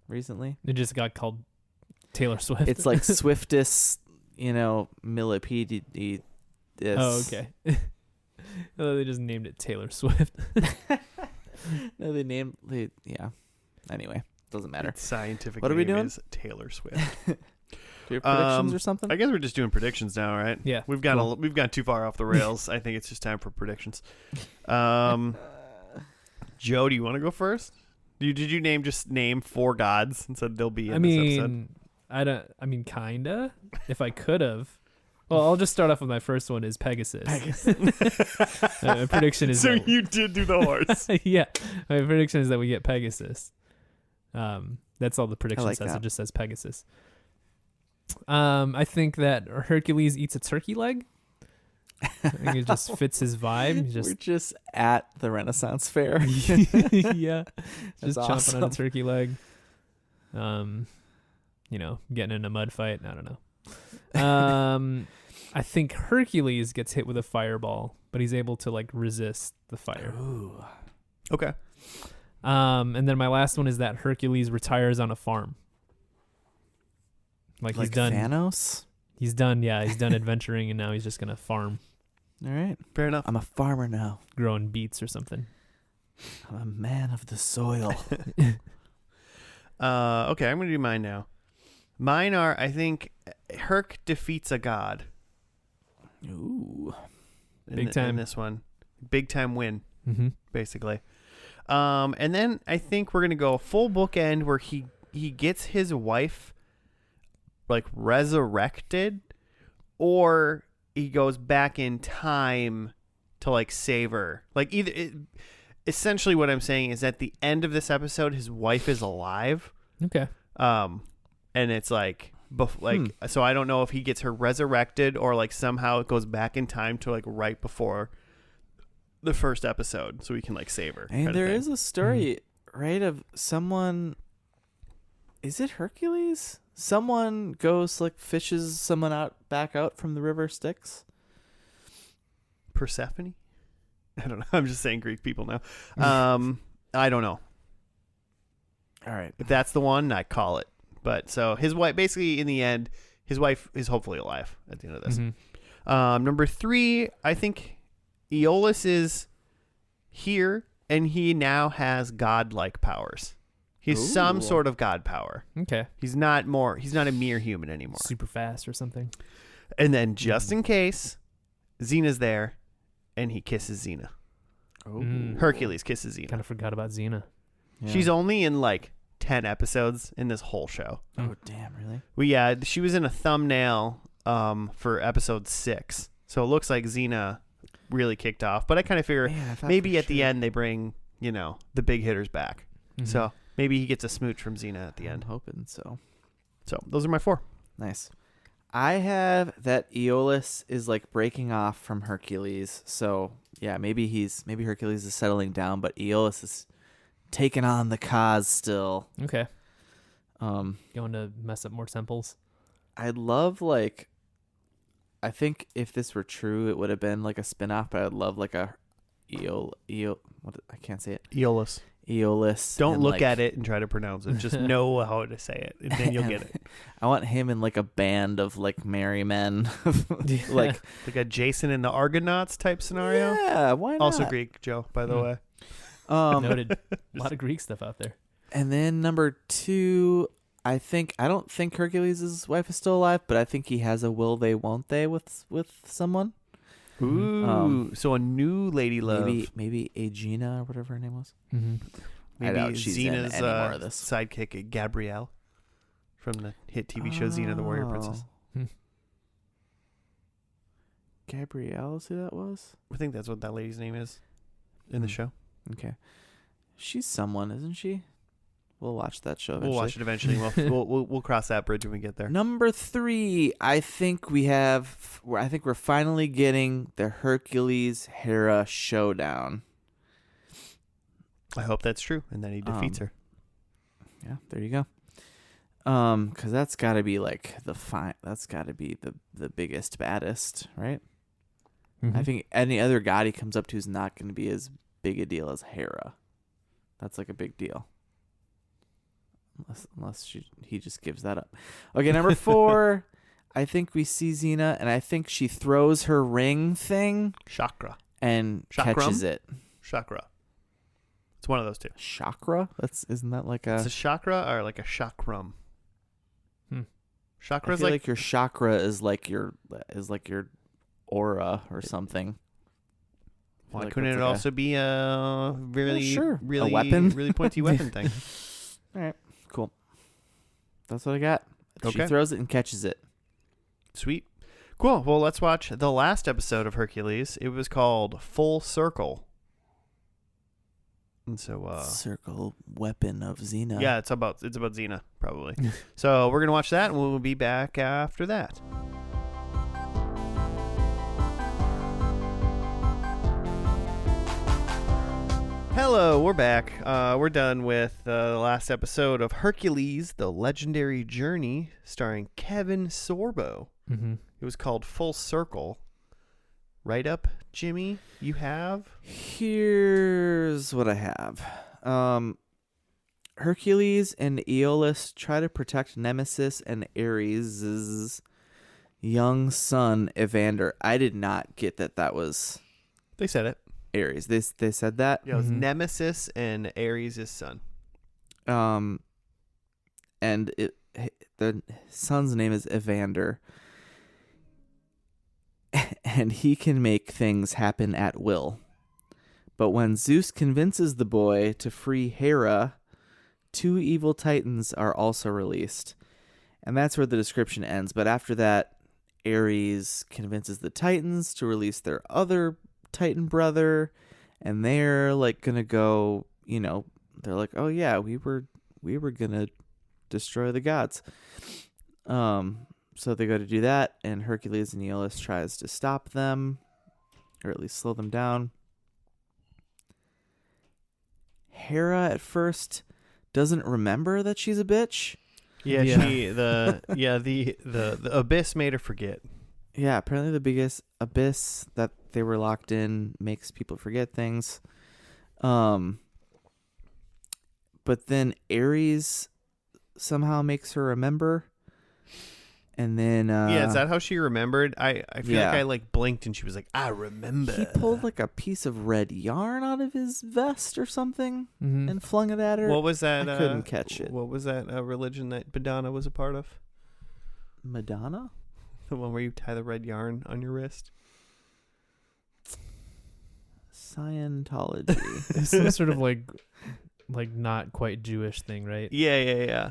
recently? It just got called Taylor Swift. It's like Swiftus, millipede. Oh, okay. Oh, they just named it Taylor Swift. No, yeah. Anyway, doesn't matter. Its scientific What are we name doing? is Taylor Swift. Do you have predictions or something? I guess we're just doing predictions now, right? Yeah. We've gone too far off the rails. I think it's just time for predictions. Joe, do you want to go first? Did you name 4 gods and said they'll be in this episode? Kinda. If I could have. Well, I'll just start off with my first one is Pegasus. Prediction is So that, you did do the horse. yeah. My prediction is that we get Pegasus. That's all the prediction like says. that. It just says Pegasus. I think that Hercules eats a turkey leg. I think it just fits his vibe. He's We're just just at the Renaissance Fair. yeah, That's just chomping on a awesome. turkey leg. Getting in a mud fight. I don't know. I think Hercules gets hit with a fireball, but he's able to resist the fire. Ooh. Okay. And then my last one is that Hercules retires on a farm. Like he's done. Thanos? He's done. Yeah, he's done adventuring, and now he's just gonna farm, All right. Fair enough. I'm a farmer now. growing beets or something. I'm a man of the soil. Okay, I'm going to do mine now. Mine are, I think, Herc defeats a god. Ooh. Big time. In this one. Big time win, Mm-hmm. basically. And then I think we're going to go full bookend where he gets his wife resurrected, or he goes back in time to save her. Essentially what I'm saying is at the end of this episode his wife is alive. Okay. And it's so I don't know if he gets her resurrected or somehow it goes back in time to right before the first episode so we can save her. And there is a story, right, of someone. Is it Hercules? Someone goes fishes someone back out from the river Styx. Persephone? I don't know. I'm just saying Greek people now. I don't know. All right. If that's the one, I call it. But so his wife, basically in the end, his wife is hopefully alive at the end of this. Mm-hmm. Number 3, I think Aeolus is here and he now has godlike powers. He has some sort of god power. Okay. He's not a mere human anymore. Super fast or something. And then just in case, Xena's there and he kisses Xena. Hercules kisses Xena. Kind of forgot about Xena. Yeah. She's only in 10 episodes in this whole show. Oh, damn, really? She was in a thumbnail for episode 6. So it looks like Xena really kicked off. But I kind of figure maybe at the end they bring, the big hitters back. Mm-hmm. So maybe he gets a smooch from Xena at the end. I'm hoping so. So those are my 4. Nice. I have that Aeolus is breaking off from Hercules. So yeah, maybe Hercules is settling down, but Aeolus is taking on the cause still. Okay. Going to mess up more temples. I'd love I think if this were true, it would have been a spin-off, but I'd love a I can't say it. Aeolus. Don't and, look at it and try to pronounce it. Just know how to say it, and then you'll get it. I want him in a band of merry men, like a Jason and the Argonauts type scenario. Yeah, why not? Also Greek, Joe, by the way. Noted. A lot of Greek stuff out there. And then number 2, I don't think Hercules' wife is still alive, but I think he has a will they won't they with someone. Ooh, so a new lady love. Maybe Aegina or whatever her name was. Mm-hmm. I doubt Maybe she's Xena's in any more of this. sidekick, Gabrielle, from the hit TV show Xena the Warrior Princess. Gabrielle, is who that was? I think that's what that lady's name is in the show. Okay. She's someone, isn't she? We'll watch that show eventually. We'll watch it eventually. We'll cross that bridge when we get there. Number 3, I think we're finally getting the Hercules Hera showdown. I hope that's true, and then he defeats her. Yeah, there you go. Because that's got to be like that's got to be the biggest, baddest, right? Mm-hmm. I think any other god he comes up to is not going to be as big a deal as Hera. That's like a big deal. Unless he just gives that up. Okay, number 4, I think we see Xena, and I think she throws her ring thing. Chakra. And Chakram? catches it. Chakra. It's one of those two. Chakra? Isn't that like a... It's a chakra or like a chakram? Chakra's I feel like your chakra is like your aura or something. Why couldn't it also be a really, a weapon? really pointy weapon thing? All right, cool. That's what I got. Okay. She throws it and catches it. Sweet. Cool. Well, let's watch the last episode of Hercules. It was called Full Circle. And so circle weapon of Xena. Yeah, it's about Xena, probably. So we're gonna watch that, and we'll be back after that. Hello, we're back. We're done with the last episode of Hercules, The Legendary Journey, starring Kevin Sorbo. Mm-hmm. It was called Full Circle. Right up, Jimmy, you have? Here's what I have. Hercules and Aeolus try to protect Nemesis and Ares' young son, Evander. I did not get that was... They said it. Ares. They said that? Yeah, it was Nemesis and Ares' son. And the son's name is Evander. And he can make things happen at will. But when Zeus convinces the boy to free Hera, 2 evil titans are also released. And that's where the description ends. But after that, Ares convinces the titans to release their other titan brother. And they're like going to go, they're like, oh yeah, we were going to destroy the gods. So they go to do that, and Hercules and Aeolus tries to stop them, or at least slow them down. Hera at first doesn't remember that she's a bitch. Yeah, the abyss made her forget. Yeah, apparently the biggest abyss that they were locked in makes people forget things. But then Ares somehow makes her remember. And then is that how she remembered? I feel like I blinked and she was like, I remember. He pulled like a piece of red yarn out of his vest or something and flung it at her. What was that? I couldn't catch it. What was that religion that Madonna was a part of? Madonna? The one where you tie the red yarn on your wrist? Scientology. It's some sort of like not quite Jewish thing, right? Yeah.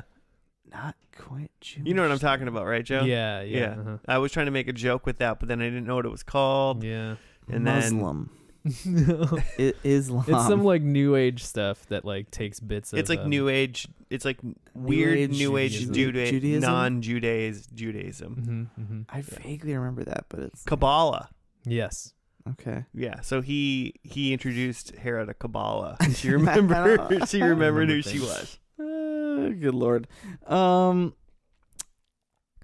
Not quite Jewish. You know what I'm talking about, right, Joe? Yeah. Uh-huh. I was trying to make a joke with that, but then I didn't know what it was called. Yeah. And Muslim. No. Islam. It's some like new age stuff that like takes bits of... It's like new age. It's like weird new age Judaism? non-Judaism. I vaguely remember that, but it's... Kabbalah. Yes. Okay. Yeah, so he introduced Hera to Kabbalah. She remembered. She remembered who she was. Good Lord. And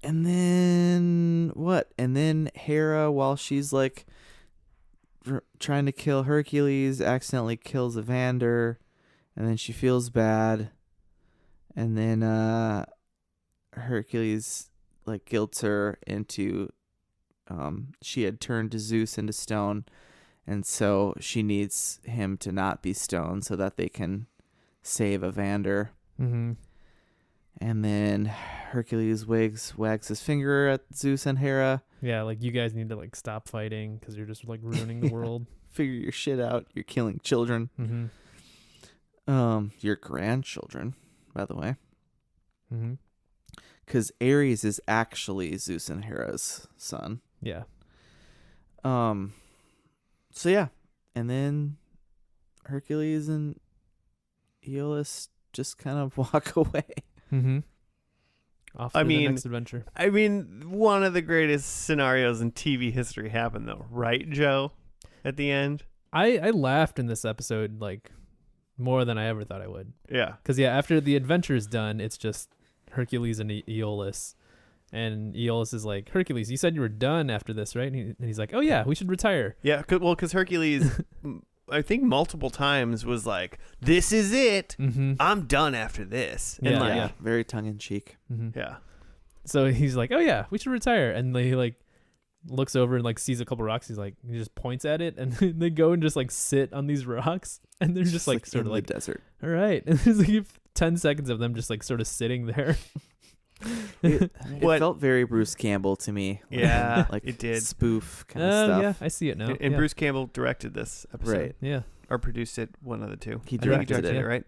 then what? And then Hera, while she's like trying to kill Hercules, accidentally kills Evander, and then she feels bad. And then Hercules like guilts her into she had turned Zeus into stone, and so she needs him to not be stone so that they can save Evander. Mm-hmm. And then Hercules wags his finger at Zeus and Hera. Yeah, like you guys need to like stop fighting because you're just like ruining the world. Figure your shit out. You're killing children. Mm-hmm. Your grandchildren, by the way. Mm-hmm. Because Ares is actually Zeus and Hera's son. Yeah. So yeah, and then Hercules and Aeolus just kind of walk away. Mm-hmm. Off to the next adventure. I mean, one of the greatest scenarios in TV history happened, though, right, Joe? At the end, I laughed in this episode like more than I ever thought I would. yeah, Because after the adventure is done, it's just Hercules and Aeolus. And Aeolus is like, Hercules, you said you were done after this, right? And he's like, oh yeah, we should retire. yeah. Because Hercules, I think multiple times was like, "This is it. Mm-hmm. I'm done after this." And Yeah, like, yeah. Very tongue in cheek. Mm-hmm. yeah. So he's like, oh yeah, we should retire. And he like looks over and like sees a couple rocks. He's like, he just points at it, and they go and just like sit on these rocks, and they're just like sort in of like the desert. all right. And there's like 10 seconds of them just like sort of sitting there. It What- felt very Bruce Campbell to me. Yeah, like it did. spoof kind of stuff. Yeah, I see it now. And yeah. Bruce Campbell directed this episode, Right. Yeah. or produced it, one of the two. He I think directed it, it. right?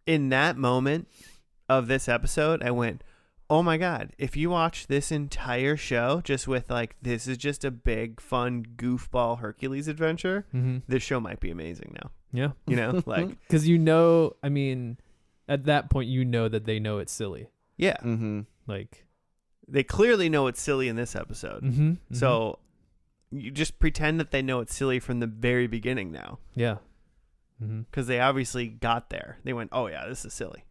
In that moment of this episode, I went, "Oh my god! If you watch this entire show just with like this is just a big fun goofball Hercules adventure, Mm-hmm. this show might be amazing now." Yeah. You know, like Because I mean, at that point, that they know it's silly. yeah, Mm-hmm. Like, they clearly know it's silly in this episode. mm-hmm. So you just pretend that they know it's silly from the very beginning now, Yeah. Mm-hmm. because they obviously got there. They went, "Oh yeah, this is silly,"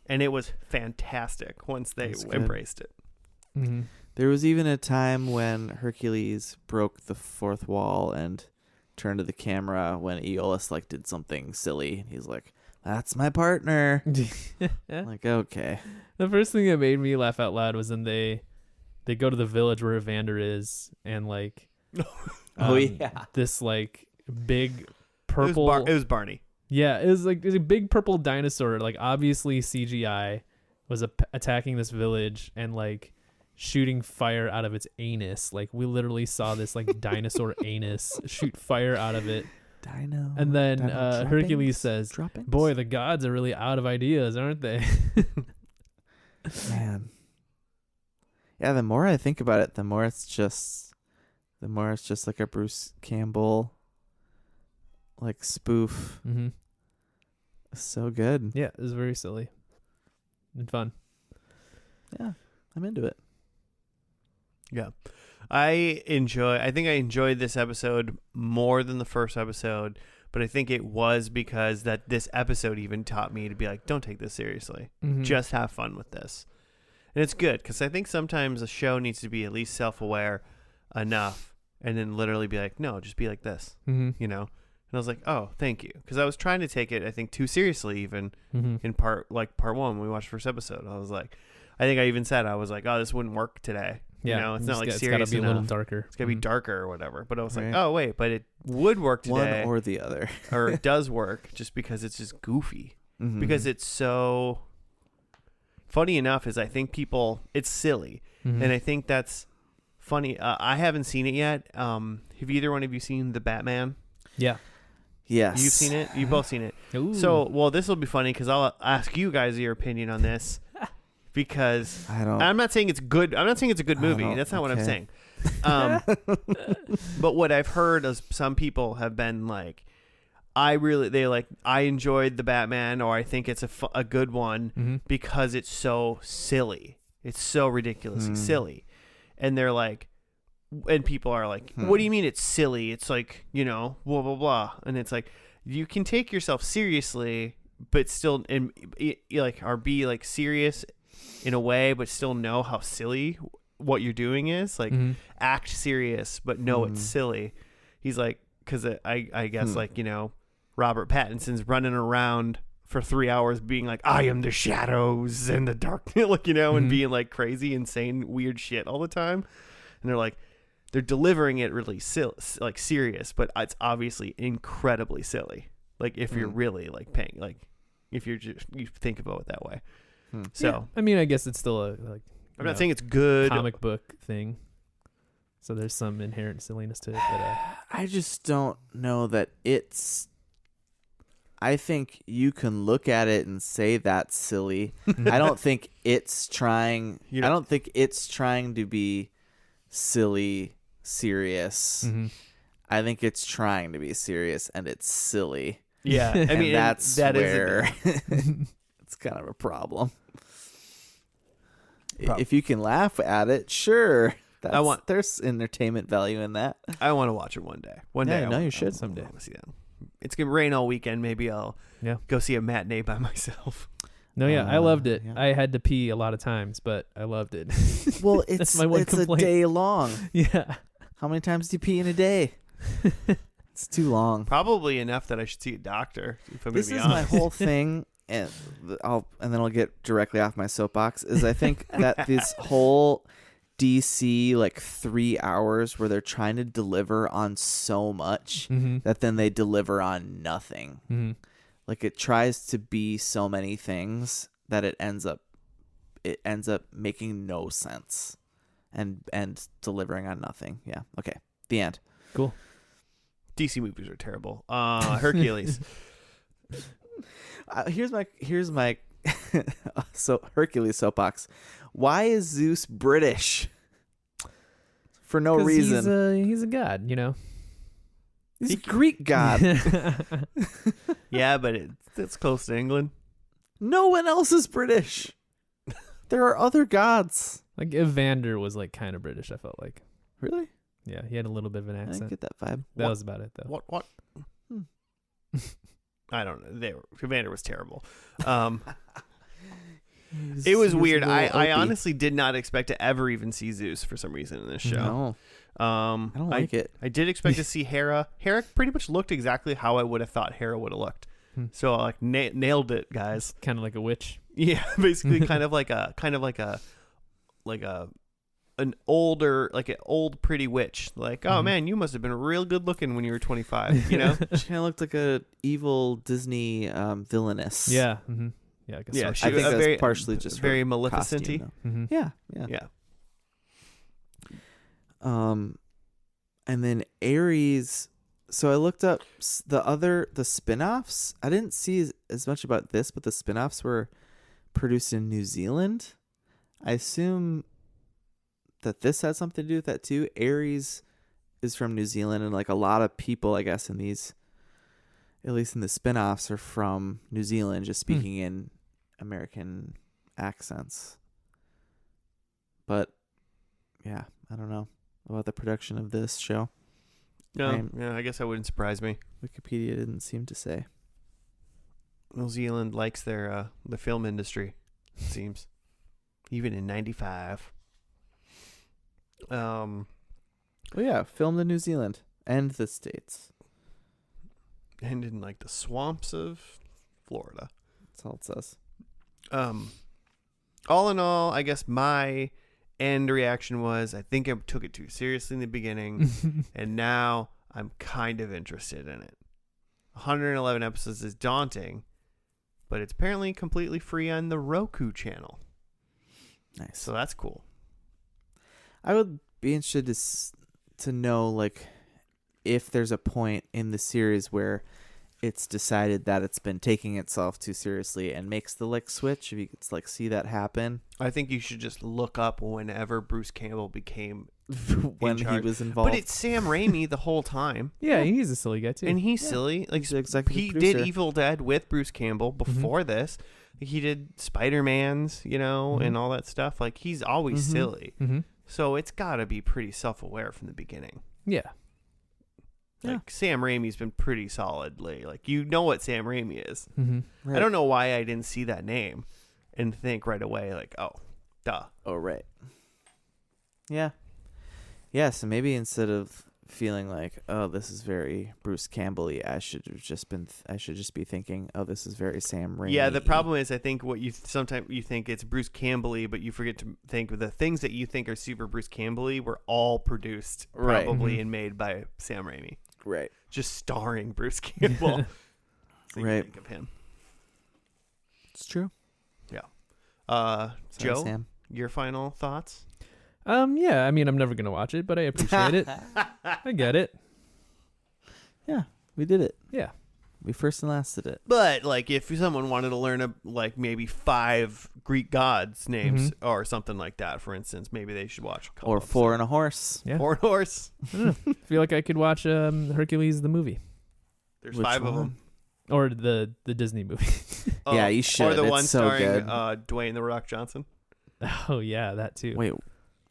and it was fantastic once they That's good. embraced it. Mm-hmm. There was even a time when Hercules broke the fourth wall and turned to the camera when Aeolus like did something silly. He's like, "That's my partner." I'm like, okay. The first thing that made me laugh out loud was when they go to the village where Evander is, and like, Oh, yeah. this like big purple. It was Barney. Yeah, it was a big purple dinosaur, like obviously CGI, was attacking this village and like shooting fire out of its anus. Like we literally saw this like dinosaur anus shoot fire out of it. Dino. And then Dino Hercules says, droppings? "Boy, the gods are really out of ideas, aren't they?" Man. Yeah, the more I think about it, the more it's just like a Bruce Campbell like spoof. Mm-hmm. It's so good. Yeah, it was very silly and fun. Yeah, I'm into it. Yeah. I think I enjoyed this episode more than the first episode, but I think it was because that this episode even taught me to be like, don't take this seriously. Mm-hmm. Just have fun with this. And it's good because I think sometimes a show needs to be at least self-aware enough and then literally be like, no, just be like this, Mm-hmm. you know? And I was like, oh, thank you. Because I was trying to take it, I think, too seriously even Mm-hmm. in part one when we watched the first episode. I was like, I think I even said, I was like, oh, this wouldn't work today. Yeah, You know, it's not like it's serious gotta be enough. a little darker. It's going to be darker or whatever. But I was Right. like, oh, wait, but it would work today. One or the other. Or it does work just because it's just goofy. Mm-hmm. Because it's so... Funny enough is I think it's silly. Mm-hmm. And I think that's funny. I haven't seen it yet. Have either one of you seen The Batman? Yeah. Yes. You've seen it? You've both seen it. Ooh. So, well, this will be funny because I'll ask you guys your opinion on this because I'm not saying it's good. I'm not saying it's a good movie. That's not what I'm saying. But what I've heard is some people have been like, I enjoyed The Batman, or I think it's a good one Mm-hmm. because it's so silly. It's so ridiculously silly. And they're like, and people are like, what do you mean it's silly? It's like, you know, blah, blah, blah. And it's like, you can take yourself seriously, but still, or be like serious in a way, but still know how silly what you're doing is. Like, Mm-hmm. act serious, but know it's silly. He's like, because I guess, like, you know, Robert Pattinson's running around for 3 hours being like, I am the shadows and the dark, like, you know, and being like crazy, insane, weird shit all the time. And they're like, they're delivering it really like serious, but it's obviously incredibly silly. Like if you're really like paying, like if you think about it that way. Hmm. So Yeah, I mean, I guess it's still I'm not saying it's good. comic book thing. So there's some inherent silliness to it. But, I just don't know that it's. I think you can look at it and say that's silly. I don't think it's trying. I don't think it's trying to be silly, serious. mm-hmm. I think it's trying to be serious, and it's silly. Yeah, I mean that where is it's kind of a problem. If you can laugh at it, sure. There's entertainment value in that. I want to watch it one day. One day. No, you should. Someday. I want to see that. It's gonna rain all weekend. Maybe I'll go see a matinee by myself. No, I loved it. Yeah. I had to pee a lot of times, but I loved it. Well, it's my one it's complaint. a day long. Yeah. How many times do you pee in a day? It's too long. Probably enough that I should see a doctor. If I'm This gonna is be my honest. whole thing, and then I'll get directly off my soapbox. Is I think that this whole DC 3 hours where they're trying to deliver on so much Mm-hmm. that then they deliver on nothing. Mm-hmm. It tries to be so many things that it ends up making no sense and delivering on nothing. Yeah. Okay. The end. Cool. DC movies are terrible. Hercules. Here's my so Hercules soapbox. Why is Zeus British? For no reason. He's a god, He's a Greek god. Yeah, but it's close to England. No one else is British. There are other gods. Evander was kind of British, I felt like. Really? Yeah, he had a little bit of an I didn't accent. get that vibe. That was about it, though. What? I don't know. Commander was terrible. It was weird. I honestly did not expect to ever even see Zeus for some reason in this show. No. I don't like it. I did expect to see Hera. Hera pretty much looked exactly how I would have thought Hera would have looked. So nailed it, guys. Kind of like a witch. Yeah, basically kind of like an old pretty witch. Oh man, you must have been real good looking when you were 25. She kind of looked like a evil Disney villainess. Yeah. Mm-hmm. Yeah, I guess. Yeah, so. I think that's partially just very her Maleficent-y. costume, Mm-hmm. though. Yeah. And then Ares. So I looked up the spin-offs. I didn't see as much about this, but the spin-offs were produced in New Zealand. I assume that this had something to do with that too. Ares is from New Zealand, and a lot of people, I guess, in these, at least in the spin-offs, are from New Zealand, just speaking in American accents. But yeah, I don't know about the production of this show. No, yeah, I guess that wouldn't surprise me. Wikipedia didn't seem to say. New Zealand likes their the film industry, it seems. Even in 95. Well, yeah, filmed in New Zealand and the States. And in the swamps of Florida. That's all it says. All in all, I guess my end reaction was I think I took it too seriously in the beginning, and now I'm kind of interested in it. 111 episodes is daunting, but it's apparently completely free on the Roku channel. Nice. So that's cool. I would be interested to know if there's a point in the series where it's decided that it's been taking itself too seriously and makes the switch. If you could see that happen. I think you should just look up whenever Bruce Campbell became when he was involved. But it's Sam Raimi the whole time. Yeah, he's a silly guy too. And he's silly. He's the executive he producer. did Evil Dead with Bruce Campbell before this. He did Spider-Man's, and all that stuff. He's always silly. Mm-hmm. So it's got to be pretty self-aware from the beginning. Yeah. Sam Raimi's been pretty solidly. You know what Sam Raimi is. Mm-hmm. Right. I don't know why I didn't see that name and think right away, oh, duh. Oh, right. Yeah. Yeah, so maybe instead of feeling oh, this is very Bruce Campbell-y, I should just be thinking, oh, this is very Sam Raimi. Yeah, the problem is I think sometimes you think it's Bruce Campbell-y, but you forget to think the things that you think are super Bruce Campbell-y were all produced probably and made by Sam Raimi. Right. Just starring Bruce Campbell. So you Right. think of him. It's true. Sorry, Joe, Sam. your final thoughts? Yeah, I mean, I'm never gonna watch it, but I appreciate it. I get it. Yeah, we did it. Yeah. We first and last did it. But like, if someone wanted to learn maybe 5 Greek gods names or something like that, for instance, maybe they should watch. A couple Or episodes. 4 and a horse. Yeah. 4 and a horse. I feel like I could watch Hercules the movie There's Which 5 of one? them. or the Disney movie. Yeah, you should. Or the It's one so starring good. Dwayne The Rock Johnson. Oh yeah, that too. Wait,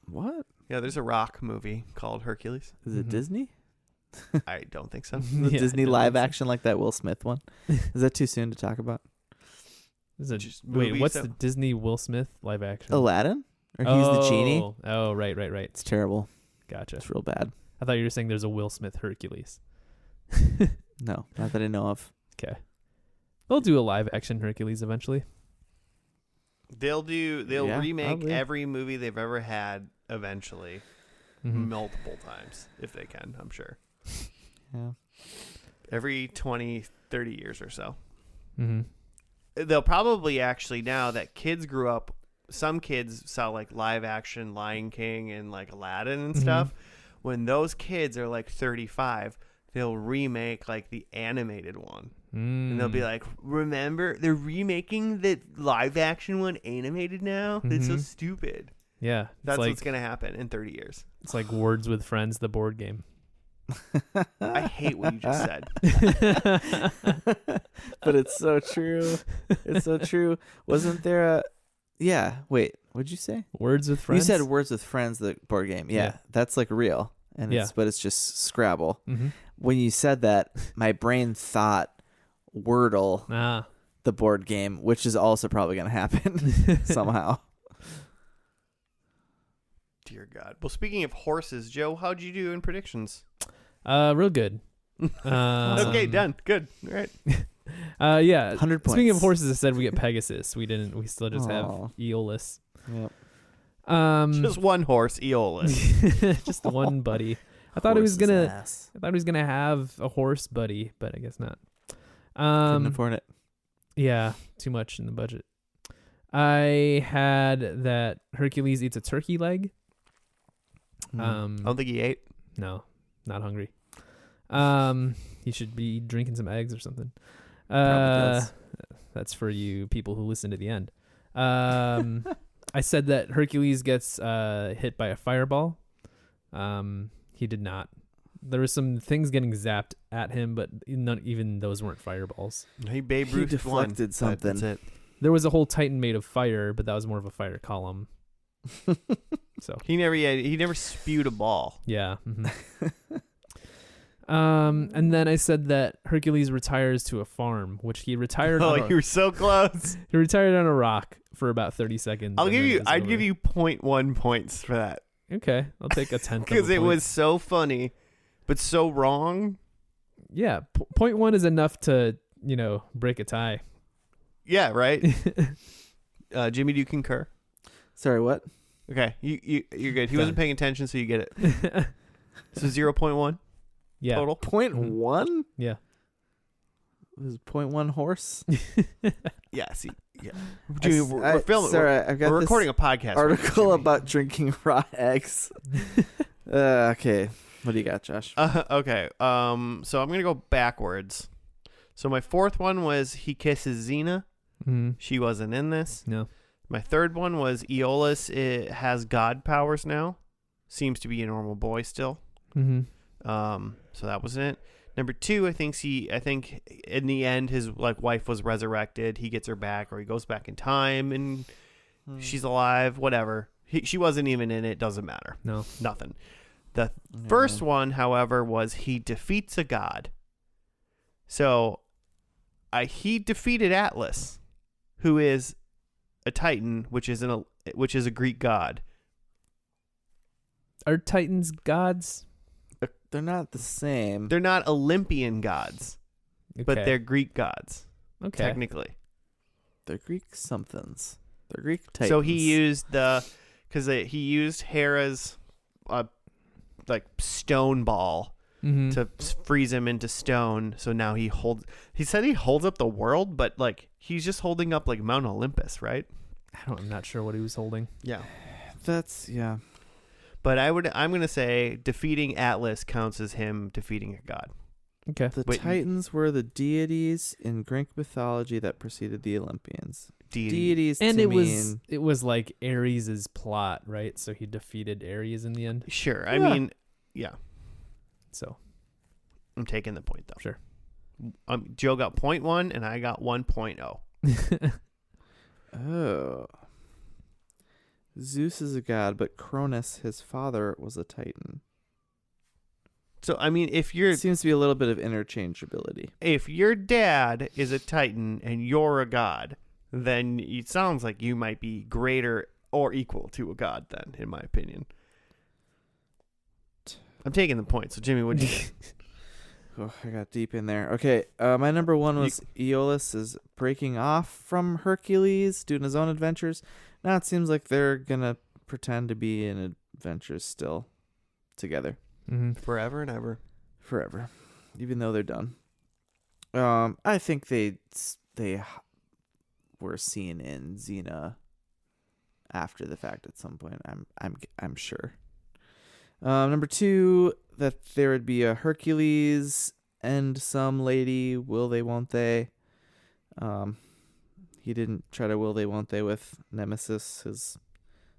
what? Yeah, there's a rock movie called Hercules. Is it Mhm. Disney? I don't think so. The Yeah, Disney I don't live think so. action like that Will Smith one? Is that too soon to talk about? Is it, Just wait, movies what's that- the Disney Will Smith live action? Aladdin? Or he's the genie? Oh, right. It's terrible. Gotcha. It's real bad. I thought you were saying there's a Will Smith Hercules. No, not that I know of. Okay. They'll do a live action Hercules eventually. They'll Yeah, remake probably. every movie they've ever had eventually, Mhm. multiple times if they can, I'm sure. Yeah. Every 20, 30 years or so. Mhm. They'll probably actually, now that kids grew up, some kids saw like live action Lion King and like Aladdin and stuff. When those kids are like 35, they'll remake like the animated one. And they'll be like, remember, they're remaking the live action one animated now? That's so Mhm. stupid. Yeah. That's it's what's going to happen in 30 years. It's like Words with Friends, the board game. I hate what you just said. But it's so true. It's so true. Wasn't there a... Yeah, wait. What'd you say? Words with Friends? You said Words with Friends, the board game. Yeah, Yeah. that's like real. And Yeah. but it's just Scrabble. Mm-hmm. When you said that, my brain thought Wordle, Ah. the board game, which is also probably going to happen somehow. Dear God. Well, speaking of horses, Joe, how'd you do in predictions? Real good. Okay, done. Good. All right. Yeah. 100 points. Speaking of horses, I said we get Pegasus. We didn't. We still just have Aw. Aeolus. Yep. Just one horse, Aeolus. Just one buddy. I thought he was Horse's gonna. ass. I thought he was gonna have a horse buddy, but I guess not. Couldn't afford it. Yeah, too much in the budget. I had that Hercules eats a turkey leg. Hmm. I don't think he ate. No, not hungry. He should be drinking some eggs or something. Probably does. That's for you people who listen to the end. I said that Hercules gets hit by a fireball. He did not. There were some things getting zapped at him, but none, even those weren't fireballs. He Babe He Ruth deflected something. That's it. There was a whole Titan made of fire, but that was more of a fire column. So He never spewed a ball. yeah. Mhm. And then I said that Hercules retires to a farm, which he retired. Oh, on a, you were so close. he retired on a rock for about 30 seconds. I'd and then it was give over. you 0.1 points for that. Okay, I'll take a 10th. Because it was so funny, but so wrong. Yeah, 0.1 is enough to break a tie. Yeah, right? Jimmy, do you concur? Sorry, what? Okay, you're good. He Done. wasn't paying attention, so you get it. So 0.1 Yeah. total. 0.1? Yeah. It was 0.1 horse? Yeah, see. Yeah. Jimmy, we're filming. Sorry, I've got We're this recording a podcast. article Jimmy. about drinking raw eggs. Okay. What do you got, Josh? Okay. So I'm gonna go backwards. So my fourth one was he kisses Xena. Mm-hmm. She wasn't in this. No. My third one was Aeolus. It has god powers now. Seems to be a normal boy still. Mm-hmm. So that wasn't it. Number two, I think in the end his wife was resurrected. He gets her back, or he goes back in time and she's alive. Whatever. She wasn't even in it. Doesn't matter. No. Nothing. The first one, however, was he defeats a god. So, he defeated Atlas, who is a Titan, which is a Greek god. Are Titans gods? They're not the same. They're not Olympian gods, but Okay. they're Greek gods, okay. technically. They're Greek somethings. They're Greek Titans. So he used he used Hera's stone ball to freeze him into stone. So now he said he holds up the world, but like he's just holding up like Mount Olympus, right? I'm not sure what he was holding. Yeah. Yeah. But I'm going to say defeating Atlas counts as him defeating a god. Okay. The Titans were the deities in Greek mythology that preceded the Olympians. Deities and to it was like Ares' plot, right? So he defeated Ares in the end. Sure. I mean, yeah. So I'm taking the point, though. Sure. Joe got 0.1 and I got 1.0. Oh. Zeus is a god, but Cronus, his father, was a Titan. So, I mean, Seems to be a little bit of interchangeability. If your dad is a Titan and you're a god, then it sounds like you might be greater or equal to a god then, in my opinion. I'm taking the point. So, Jimmy, what'd you think? Oh, I got deep in there. Okay, my number one was Aeolus is breaking off from Hercules, doing his own adventures. Now it seems like they're going to pretend to be in adventures still together. Forever and ever. Forever. Even though they're done. I think they were seen in Xena after the fact at some point. I'm sure. Number two, that there would be a Hercules and some lady, will they, won't they? He didn't try to will they, won't they with Nemesis, his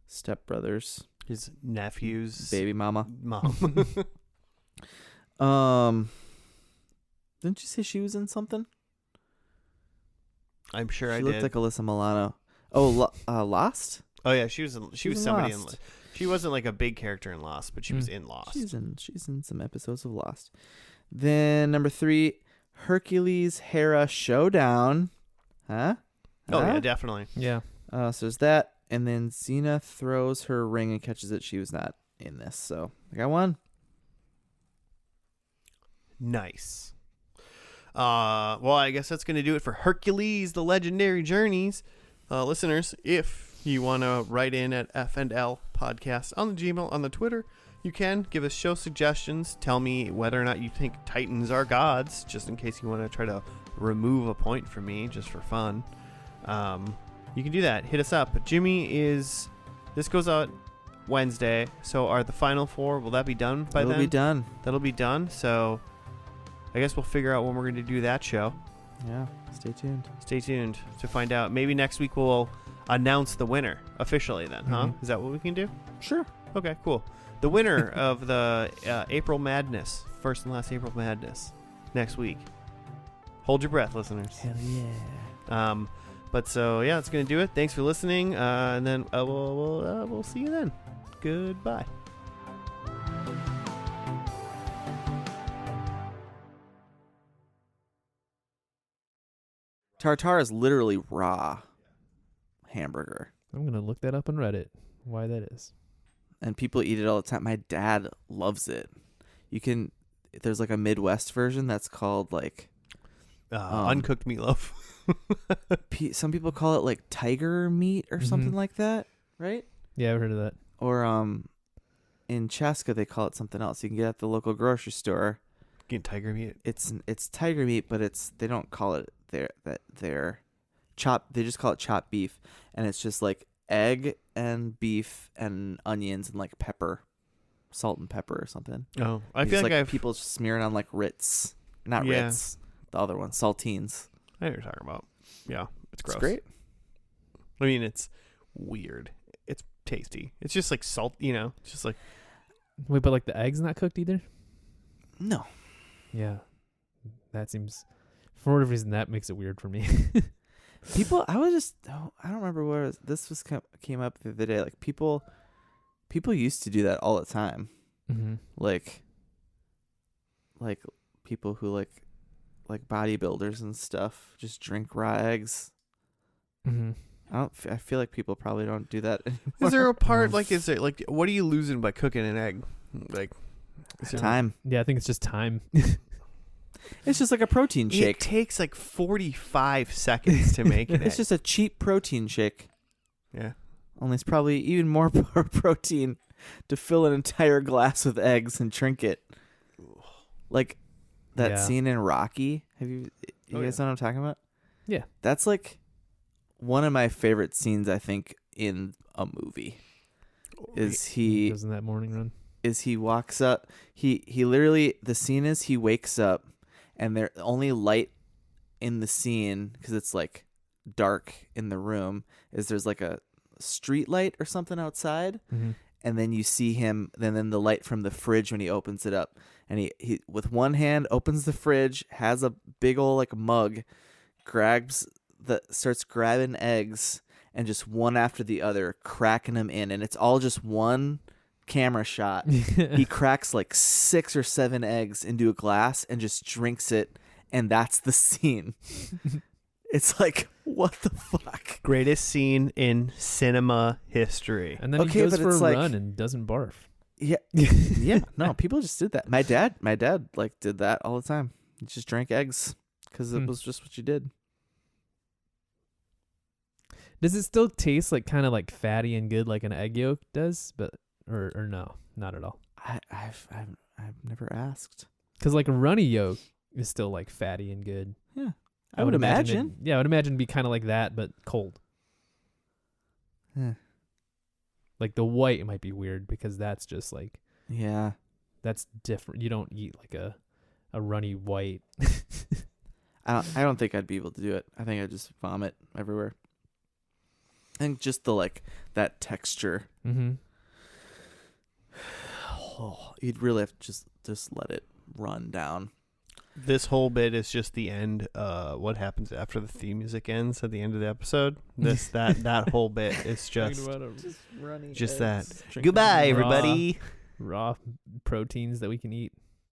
stepbrothers. His nephew's baby mom. Didn't you say she was in something? I'm sure I did. She looked like Alyssa Milano. Oh, Lost? Oh yeah, she was somebody in Lost. She wasn't like a big character in Lost, but she was in Lost. She's in some episodes of Lost. Then number three, Hercules Hera showdown. Huh? Oh yeah, definitely. Yeah. So there's that, and then Xena throws her ring and catches it. She was not in this, so I got one. Nice. Well, I guess that's going to do it for Hercules, the Legendary Journeys. Listeners, if you want to write in at F&L Podcast on the Gmail, on the Twitter, you can give us show suggestions. Tell me whether or not you think Titans are gods, just in case you want to try to remove a point from me, just for fun. You can do that. Hit us up. This goes out Wednesday, so are the final four, will that be done by then? That'll be done. So I guess we'll figure out when we're going to do that show. Yeah, stay tuned to find out. Maybe next week we'll announce the winner officially then, huh? Is that what we can do? Sure. Okay, cool. The winner of the April Madness, first and last April Madness, next week. Hold your breath, listeners. Hell yeah. But so yeah, that's gonna do it. Thanks for listening, and then we'll see you then. Goodbye. Tartare is literally raw hamburger. I'm gonna look that up on Reddit. Why that is. And people eat it all the time. My dad loves it. There's like a Midwest version that's called like uncooked meatloaf. Some people call it like tiger meat or something like that, right? Yeah, I've heard of that. Or in Chaska they call it something else. You can get it at the local grocery store. Get tiger meat. It's tiger meat, but they don't call it their chopped. They just call it chopped beef, and it's just like egg and beef and onions and like pepper, salt and pepper or something. Oh, I feel like people smearing on like Ritz, not Ritz, the other one, saltines. I know what you're talking about. Yeah, it's gross. It's great. I mean, it's weird. It's tasty. It's just like salt, It's just like. Wait, but like the egg's not cooked either? No. Yeah, that seems, for whatever reason, that makes it weird for me. I don't remember where this came up the other day. Like people used to do that all the time. Mm-hmm. Like people who like bodybuilders and stuff just drink raw eggs. Mm-hmm. I feel like people probably don't do that anymore. Is there a part what are you losing by cooking an egg? Like time. Yeah, I think it's just time. It's just like a protein shake. It takes like 45 seconds to make it. It's just a cheap protein shake. Yeah. Only it's probably even more protein to fill an entire glass with eggs and drink it. Like that Yeah. scene in Rocky. Have you Oh, guys know what I'm talking about? Yeah. That's like one of my favorite scenes, I think, in a movie. Is he goes in that morning run? he walks up, he literally, the scene is he wakes up and the only light in the scene, because it's like dark in the room, is there's like a street light or something outside, and then you see him, then the light from the fridge when he opens it up, and he with one hand opens the fridge, has a big old like mug, starts grabbing eggs, and just one after the other cracking them in, and it's all just one camera shot. He cracks like 6 or 7 eggs into a glass and just drinks it, and that's the scene. It's like, what the fuck? Greatest scene in cinema history. And then he Okay, goes but for a it's like- run and doesn't barf. Yeah. Yeah. No, people just did that. My dad like did that all the time. He just drank eggs because it was just what you did. Does it still taste like kind of like fatty and good like an egg yolk does? But or no, not at all. I've never asked. Because like a runny yolk is still like fatty and good. Yeah, I would imagine. I would imagine it'd be kind of like that, but cold. Yeah. Like the white might be weird because that's just like Yeah. that's different. You don't eat like a runny white. I don't think I'd be able to do it. I think I'd just vomit everywhere. I think just the like that texture. Mm-hmm. Oh, you'd really have to just let it run down. This whole bit is just the end. What happens after the theme music ends at the end of the episode? That whole bit is just running. that. Goodbye, everybody. Raw proteins that we can eat.